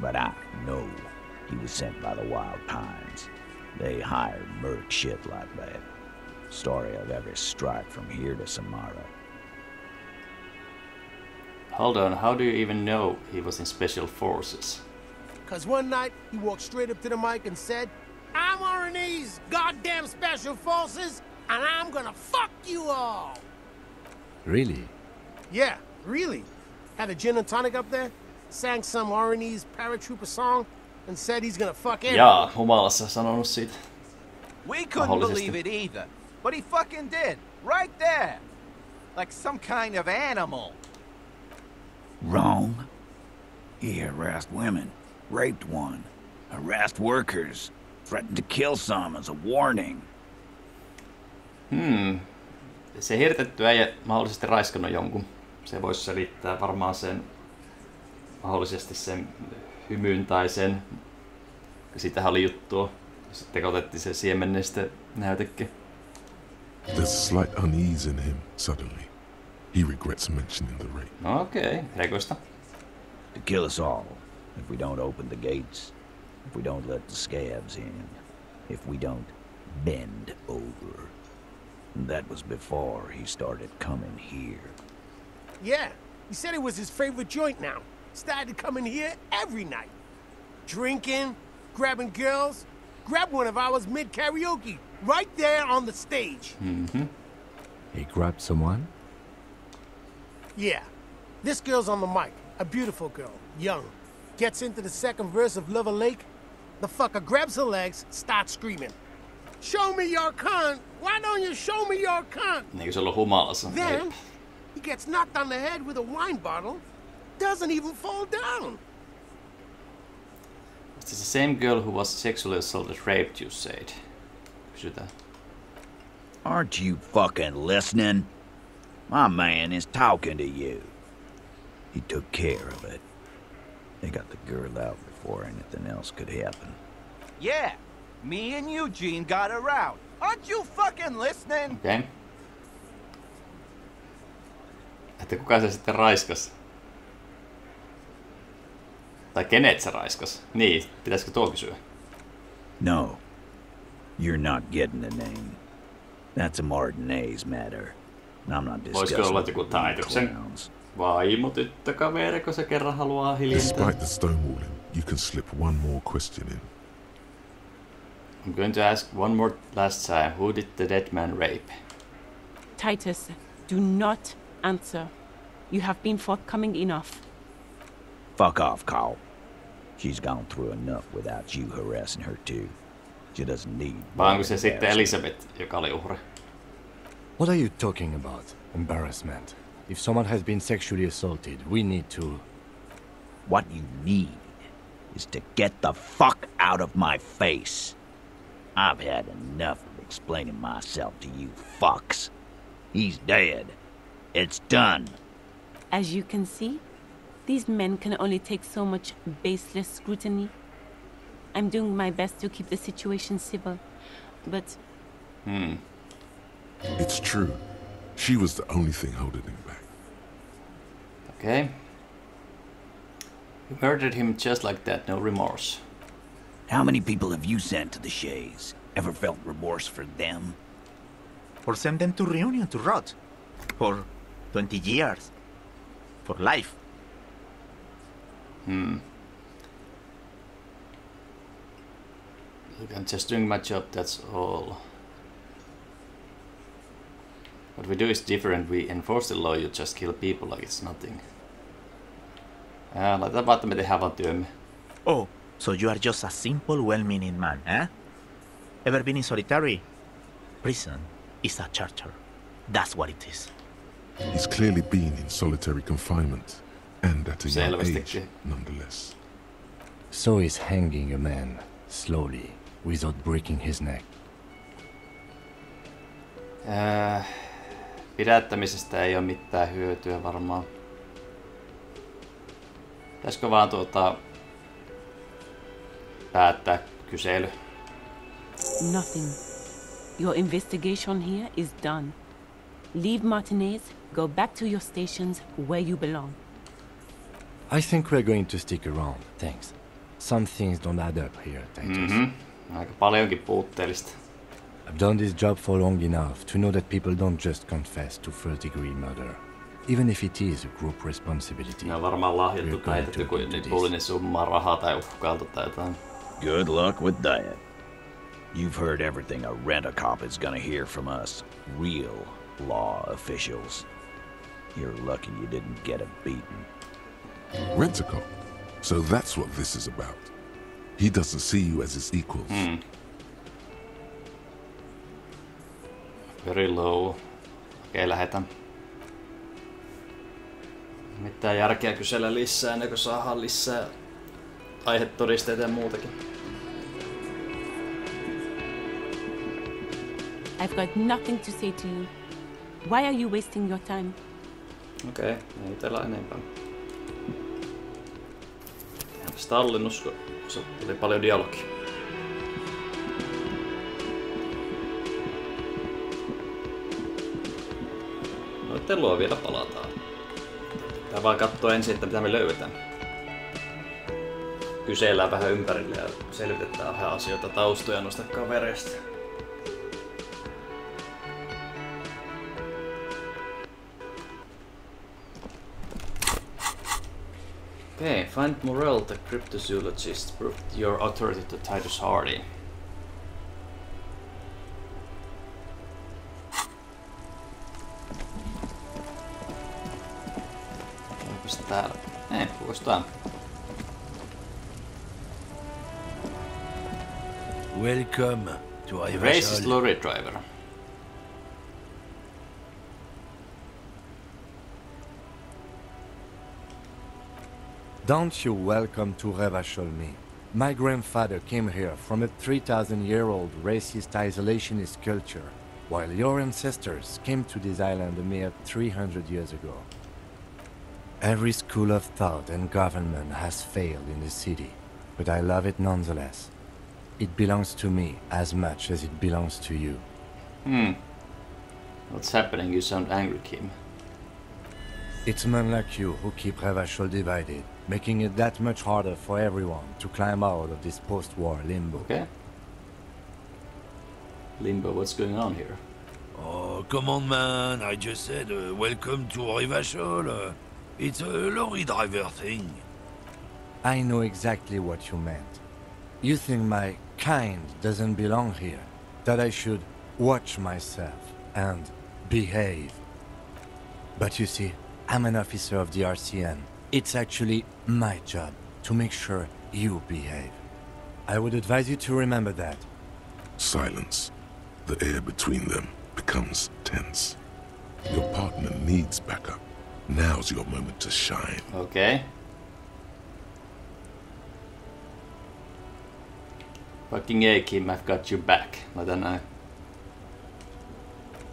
but I know he was sent by the Wild Pines. They hired merc shit like that. Story of every strike from here to Samara. Hold on, how do you even know he was in Special Forces? Cause one night, he walked straight up to the mic and said, I'm RNA's goddamn Special Forces, and I'm gonna fuck you all! Really? Yeah, really. Had a gin and tonic up there, sang some RNA's paratrooper song, and said he's gonna fuck everyone. Jaa, humalassa sanonut siitä. We couldn't believe it either, but he fucking did, right there! Like some kind of animal. Wrong. He harassed women, raped one, harassed workers, threatened to kill some as a warning. Se hirtetty äijä mahdollisesti raiskannut jonkun. Se voisi selittää varmaan sen, mahdollisesti sen hymyn tai sen, siitähän oli juttua. Sitten otettiin se siemenneste näytekin. There's a slight unease in him suddenly. He regrets mentioning the rape. Okei, erikoista. To kill us all, if we don't open the gates, if we don't let the scabs in, if we don't bend over. That was before he started coming here. Yeah, he said it was his favorite joint now. Started coming here every night. Drinking, grabbing girls. Grabbed one of ours mid-karaoke, right there on the stage. He grabbed someone? Yeah. This girl's on the mic. A beautiful girl, young. Gets into the second verse of Lover Lake. The fucker grabs her legs, starts screaming. Show me your cunt! Why don't you show me your cunt? Eikö se ollut humalassa? Then, he gets knocked on the head with a wine bottle. Doesn't even fall down. It's the same girl who was sexually assaulted, raped, you said. Kysytään. Aren't you fucking listening? My man is talking to you. He took care of it. They got the girl out before anything else could happen. Yeah, me and Eugene got her out. Aren't you fucking listening? Okei. Että kuka se sitten raiskas? Tai kenet se raiskas? Niin, pitäisikö tuo kysyä? No, you're not getting the name. That's a Martinez matter. I'm not discussing. Voisiko olla joku Tituksen vaimo, tyttökaveri, kun se kerran haluaa hiljentää? Despite the stonewalling, you can slip one more question in. I'm going to ask one more last time. Who did the dead man rape? Titus, do not answer. You have been forthcoming enough. Fuck off, Carl. She's gone through enough without you harassing her too. She doesn't need. Vai onko se sitten Elizabeth, joka oli uhri? What are you talking about? Embarrassment. If someone has been sexually assaulted, we need to... What you need is to get the fuck out of my face. I've had enough of explaining myself to you fucks. He's dead. It's done. As you can see, these men can only take so much baseless scrutiny. I'm doing my best to keep the situation civil, but... It's true. She was the only thing holding him back. Okay. You murdered him just like that, no remorse. How many people have you sent to the Shays? Ever felt remorse for them? Or send them to Reunion to rot. For 20 years. For life. Look, I'm just doing my job, that's all. What we do is different. We enforce the law, you just kill people like it's nothing. Laitetaan vaan, että me tehdään vaan työmme. Oh, so you are just a simple, well-meaning man, eh? Ever been in solitary? Prison is a charter. That's what it is. He's clearly been in solitary confinement, and at a young age, nonetheless. So is hanging a man, slowly, without breaking his neck. Pidättämisestä ei ole mitään hyötyä varmaan. Pitäisikö vaan päättää kysely? Nothing. Your investigation here is done. Leave Martinez, go back to your stations where you belong. I think we're going to stick around, thanks. Some things don't add up here, Titus. Aika paljonkin puutteellista. I've done this job for long enough to know that people don't just confess to first-degree murder, even if it is a group responsibility. Ne on varmaan lahjattu tai heitetty kuin nipullinen summa rahaa tai uhkailtu tai jotain. Good luck with that. You've heard everything a rent-a-cop is gonna hear from us, real law officials. You're lucky you didn't get a beating. Rent-a-cop? So that's what this is about. He doesn't see you as his equals. Very low. Okei, lähetän. Mitään järkeä kysellä lisää ennen kuin saadaan lisää aihetodisteita ja muutakin. I've got nothing to say to you. Why are you wasting your time? Okei, ei täällä enempää. Stallennus, kun se tuli paljon dialogia. Noittelua vielä palataan. Pitää vaan katsoa ensin, että mitä me löydetään. Kysellään vähän ympärille ja selvitetään vähän asioita taustoja noista kavereista. Okay, find Morel, the cryptozoologist. Prove your authority to Titus Hardy. Onko täällä? Ei, onko tää? Welcome to a racist lorry driver. Don't you welcome to Revacholmi. My grandfather came here from a 3,000-year-old racist isolationist culture, while your ancestors came to this island a mere 300 years ago. Every school of thought and government has failed in the city, but I love it nonetheless. It belongs to me as much as it belongs to you. What's happening? You sound angry, Kim. It's men like you who keep Revachol divided, making it that much harder for everyone to climb out of this post-war limbo. Okay. Limbo, what's going on here? Oh, come on, man. I just said welcome to Revachol. It's a lorry driver thing. I know exactly what you meant. You think my kind doesn't belong here, that I should watch myself and behave. But you see, I'm an officer of the RCN. It's actually my job to make sure you behave. I would advise you to remember that. Silence. The air between them becomes tense. Your partner needs backup. Now's your moment to shine. Okay. Fucking A, Kim, I've got your back. Laitan näin.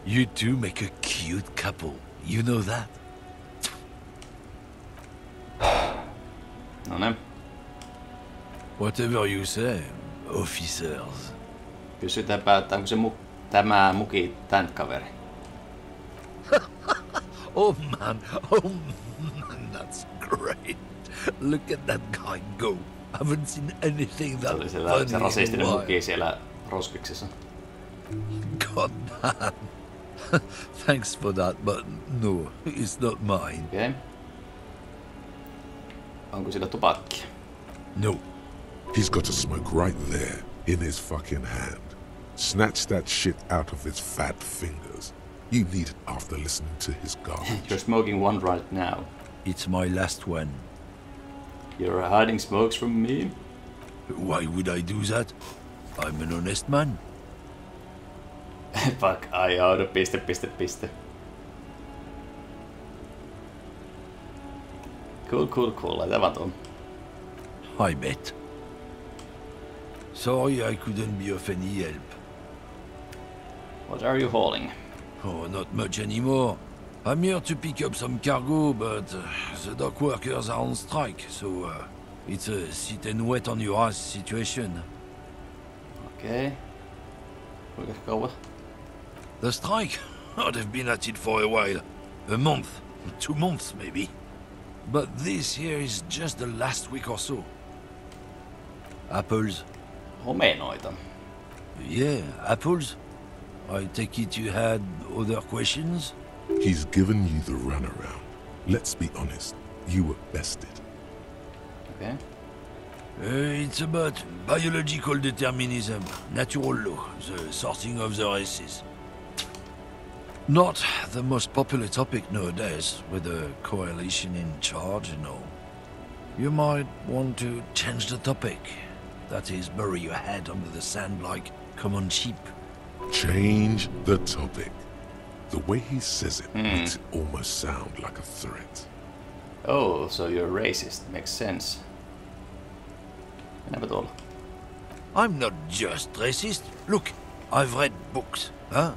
You two make a cute couple. You know that? No niin. Whatever you say, officers. Kysytäänpä, että onko se tämä muki tän kaveri. Oh man, that's great. Look at that guy go. Haven't seen anything that oli funny se rasistinen in a muki siellä roskiksessa. God damn. Thanks for that, but no, it's not mine. Okay. Onko sillä tupakkia? No. He's got a smoke right there in his fucking hand. Snatch that shit out of his fat fingers. You need it after listening to his garbage. You're smoking one right now. It's my last one. You're hiding smokes from me? Why would I do that? I'm an honest man. Fuck, I oughta, piste. Cool, laita vaan tuon. I bet. Sorry I couldn't be of any help. What are you hauling? Oh, not much anymore. I'm here to pick up some cargo, but the dock workers are on strike, so it's a sit and wait on your ass situation. Okay. Kuinka kauan? The strike? Oh, they've been at it for a while. A month, 2 months maybe. But this here is just the last week or so. Apples? Omenoita. Yeah, apples. I take it you had other questions? He's given you the runaround. Let's be honest, you were bested. Okay. It's about biological determinism, natural law, the sorting of the races. Not the most popular topic nowadays, with the coalition in charge and all. You might want to change the topic. That is, bury your head under the sand like common sheep. Change the topic. The way he says it makes it almost sound like a threat. Oh, so you're racist. Makes sense. Mennäänpä tuolla. I'm not just racist. Look, I've read books. Huh?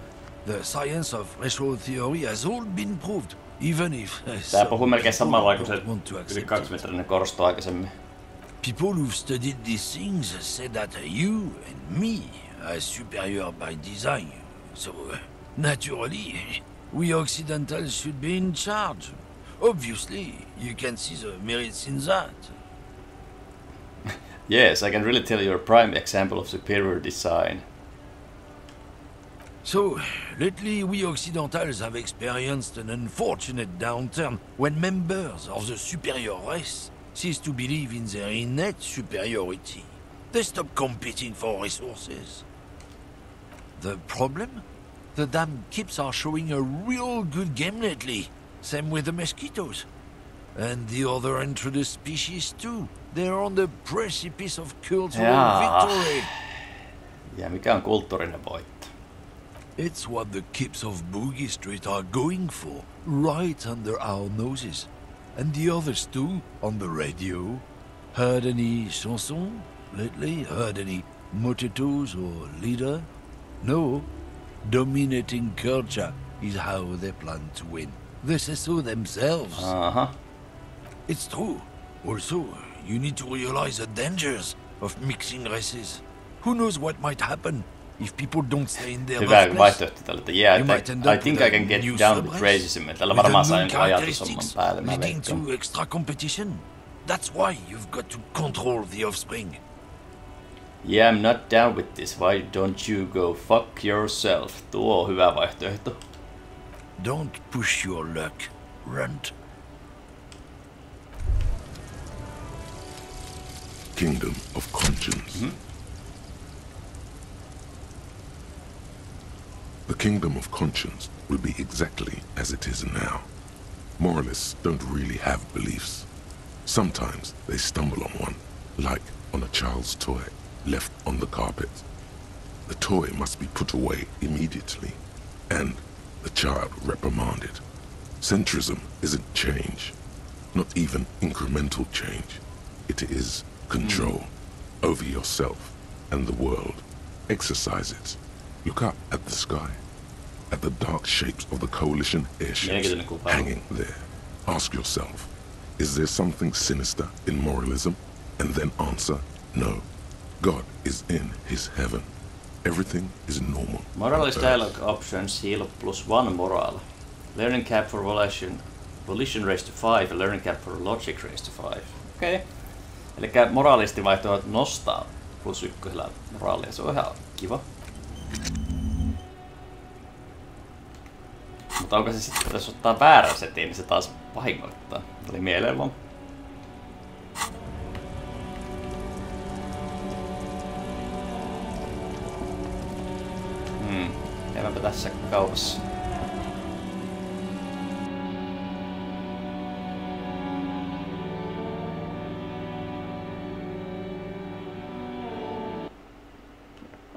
The science of racial theory has all been proved, even if Tää puhuu melkein samalla kuin se yli 2-metrinen korsto aikaisemmin. People who've studied these things say that you and me are superior by design. So, naturally, we Occidentals should be in charge. Obviously, you can see the merits in that. Yes, I can really tell you're a prime example of superior design. So, lately we Occidentals have experienced an unfortunate downturn when members of the superior race cease to believe in their innate superiority. They stop competing for resources. The problem? The damn kips are showing a real good game lately. Same with the mosquitoes. And the other introduced species too. They're on the precipice of cultural victory. Ja mikä on kulttuurinen voitto? It's what the kips of Boogie Street are going for, right under our noses. And the others too, on the radio. Heard any chansons lately? Heard any motetos or leader? No. Dominating culture is how they plan to win. They say so themselves. Uh-huh. It's true. Also, you need to realize the dangers of mixing races. Who knows what might happen if people don't stay in their Hyvä vaihtoehto tälle, että You might I think I can get down with racism. Tällä varmaan saa jonkun ajatushomman päälle. Leading to extra competition. That's why you've got to control the offspring. Yeah, I'm not down with this. Why don't you go fuck yourself? Tuo on hyvä vaihtoehto. Don't push your luck, runt. Kingdom of Conscience. The Kingdom of Conscience will be exactly as it is now. Moralists don't really have beliefs. Sometimes they stumble on one, like on a child's toy left on the carpet. The toy must be put away immediately, and the child reprimanded. Centrism isn't change, not even incremental change. It is control over yourself and the world. Exercise it. Look up at the sky, at the dark shapes of the coalition airships hanging there. Ask yourself, is there something sinister in moralism? And then answer, no. God is in his heaven. Everything is normal. Moralist dialogue options heal +1 moral. Learning cap for volition raised to 5, learning cap for logic raised to 5. Okay. Elikkä moraalisti vaihtoehdot nostaa +1 moraalia, se on ihan kiva. Mutta onko se sitten, jos ottaa väärän setin, niin se taas vahingoittaa. Tuli mieleen vaan. Käymäpä tässä kaupassa.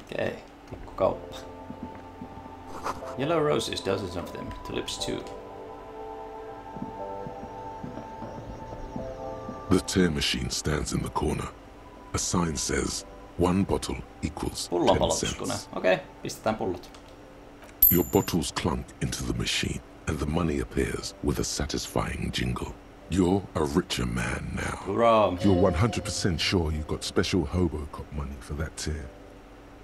Okei, pikkukauppa. Yellow roses, dozens of them. Tulips too. The tear machine stands in the corner. A sign says 1 bottle equals 10 cents. Okei, pistetään pullot. Your bottles clunk into the machine, and the money appears with a satisfying jingle. You're a richer man now. Hurrah. You're 100% sure you got special Hobocop money for that tear.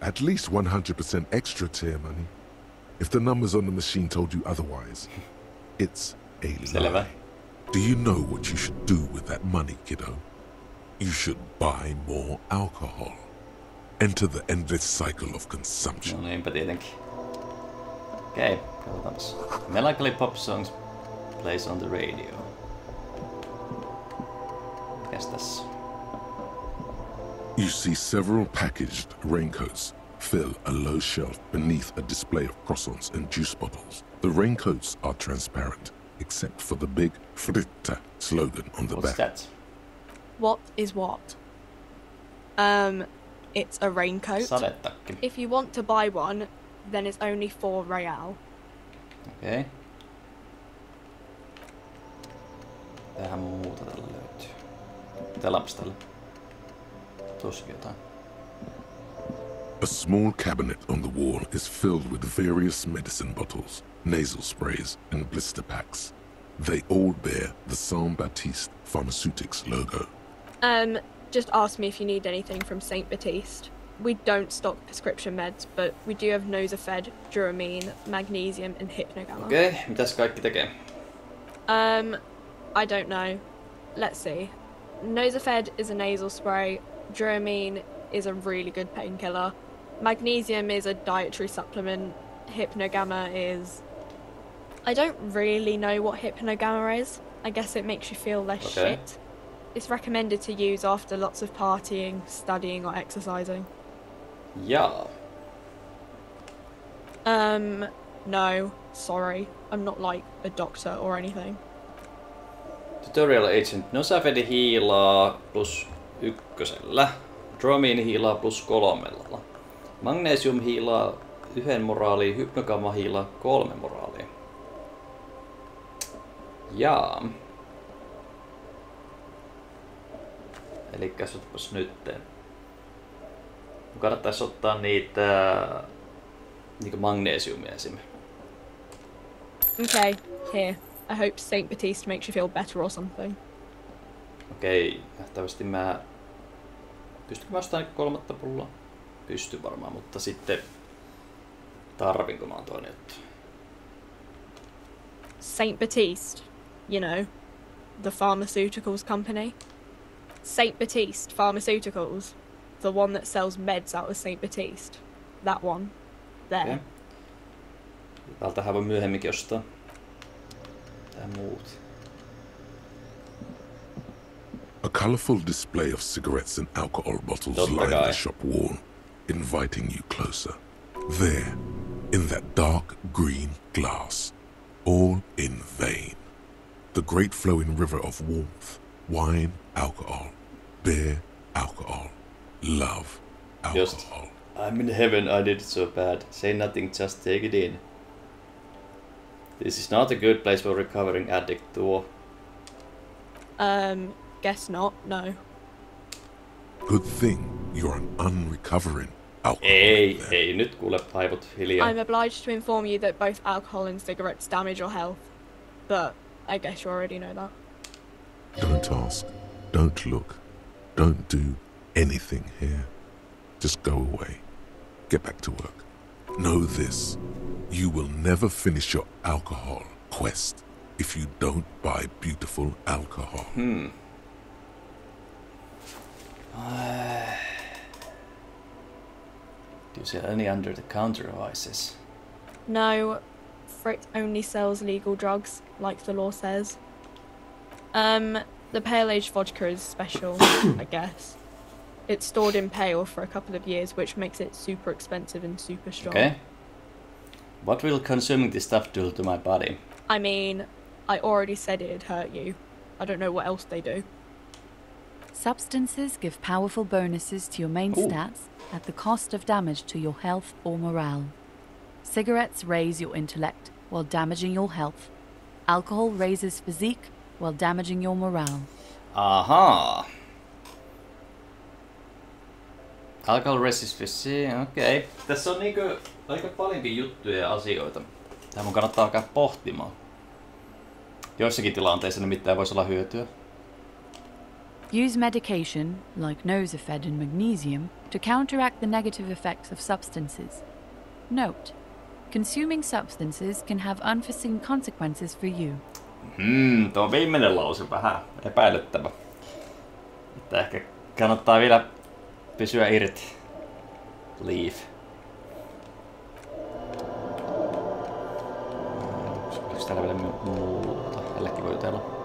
At least 100% extra tear money. If the numbers on the machine told you otherwise, it's a lie. Do you know what you should do with that money, kiddo? You should buy more alcohol. Enter the endless cycle of consumption. No niinpä tietenkin. Okei, katsotaanpas. Melancholy pop songs plays on the radio. Mikäs tässä? You see several packaged raincoats fill a low shelf beneath a display of croissants and juice bottles. The raincoats are transparent, except for the big fritta slogan on the back. What's that? What is what? It's a raincoat. Sadetakki. If you want to buy one, then it's only 4 real. Okei. Tähän muuta tällä löytyy. Mitä lapsitella? Tuossakin jotain. A small cabinet on the wall is filled with various medicine bottles, nasal sprays, and blister packs. They all bear the Saint-Baptiste Pharmaceutics logo. Just ask me if you need anything from St. Baptiste. We don't stock prescription meds, but we do have Nosafed, Duramine, Magnesium, and Hypnogamma. Okei, mitäs kaikki tekee? I don't know. Let's see. Nosafed is a nasal spray. Duramine is a really good painkiller. Magnesium is a dietary supplement. Hypnogamma is... I don't really know what Hypnogamma is. I guess it makes you feel less shit. It's recommended to use after lots of partying, studying, or exercising. Yeah. No, sorry. I'm not like a doctor or anything. Tutorial Agent Nosafed hiilaa +1. Duramine hiilaa +3. Magnesium hiilaa 1 moraalia, Hypnogamma hiilaa 3 moraalia. Jaa. Elikkäs otpas nytten. Kannattais ottaa niitä niinku magnesiumia esim. Okay, here. I hope St. Baptiste makes you feel better or something. Okei, nähtävästi mä... Pystynkö mä ostamaan 3 pulloa? Pystyn varmaan, mutta sitten... Tarvinko mä oon toinen juttu? St. Baptiste, you know, the pharmaceuticals company. St. Baptiste Pharmaceuticals, the one that sells meds out of St. Baptiste. That one. There. Okay. Täältähän voi myöhemminkin ostaa. Tää muut. A colourful display of cigarettes and alcohol bottles line the shop wall, inviting you closer. There, in that dark green glass, all in vain. The great flowing river of warmth, wine, alcohol, beer, alcohol, love, alcohol. Just, I'm in heaven, I did it so bad. Say nothing, just take it in. This is not a good place for recovering addict to. Guess not, no. Good thing you're an unrecovering alcoholic. Ei, nyt kuule aivot hiljaa. I'm obliged to inform you that both alcohol and cigarettes damage your health. But I guess you already know that. Don't ask, don't look, don't do anything here. Just go away. Get back to work. Know this. You will never finish your alcohol quest if you don't buy beautiful alcohol. Do you sell any under-the-counter devices? No, Frit only sells legal drugs, like the law says. The pale aged vodka is special, I guess. It's stored in pale for a couple of years, which makes it super expensive and super strong. Okay. What will consuming this stuff do to my body? I mean, I already said it'd hurt you. I don't know what else they do. Substances give powerful bonuses to your main stats at the cost of damage to your health or morale. Cigarettes raise your intellect while damaging your health. Alcohol raises physique while damaging your morale. Aha. Alcohol raises physique, okei. Okay. Tässä on niinku aika paljonkin juttuja ja asioita. Tää mun kannattaa alkaa pohtimaan. Joissakin tilanteissa nimittäin voisi olla hyötyä. Use medication, like Nosafed and magnesium, to counteract the negative effects of substances. Note, consuming substances can have unforeseen consequences for you. Tuo viimeinen lause vähän epäilyttävä. Että ehkä kannattaa vielä pysyä irti. Leave. Onko täällä vielä muuta? Tälläkin voi jutella.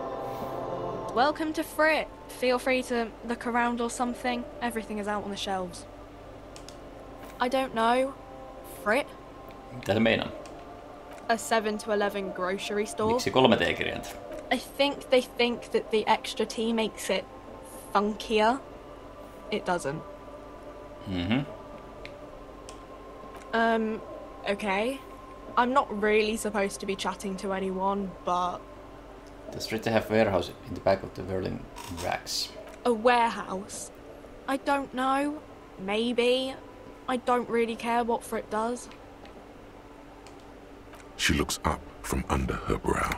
Welcome to Frit. Feel free to look around or something. Everything is out on the shelves. I don't know. Frit? Mitä se meinaa? A 7 to 11 grocery store. Miksi 3T-kirjainta? I think they think that the extra T makes it funkier. It doesn't. Okay. I'm not really supposed to be chatting to anyone, but... Does Frit have warehouse in the back of the whirling racks? A warehouse? I don't know. Maybe. I don't really care what Frit does. She looks up from under her brow.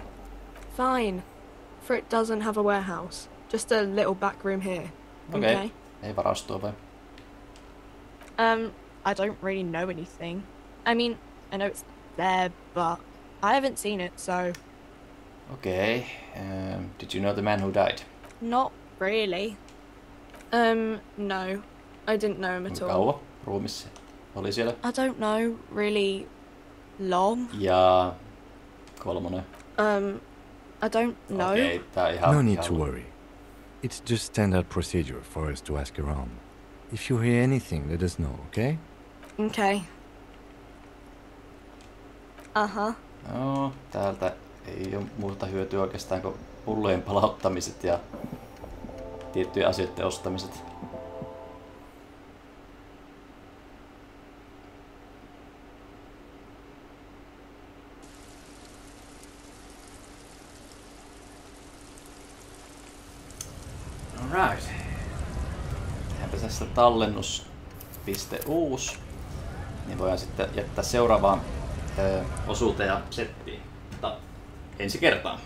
Fine. Frit doesn't have a warehouse. Just a little back room here. Okay. Ei varastoa vai? I don't really know anything. I mean, I know it's there, but I haven't seen it, so... Okay. Did you know the man who died? Not really. No. I didn't know him at all. Kauan ruumissa oli siellä? I don't know, really long. Ja kolmonen. I don't know. Okay, tää ihan... No need to worry. It's just standard procedure for us to ask around. If you hear anything, let us know, okay? Okay. No, täältä ei ole muuta hyötyä oikeastaan kuin pullojen palauttamiset ja tiettyjen asioiden ostamiset. Alright. Tehdäänpä tästä tallennuspiste uusi. Niin voidaan sitten jättää seuraavaan osuuteen ja settiin. Mutta ensi kertaan.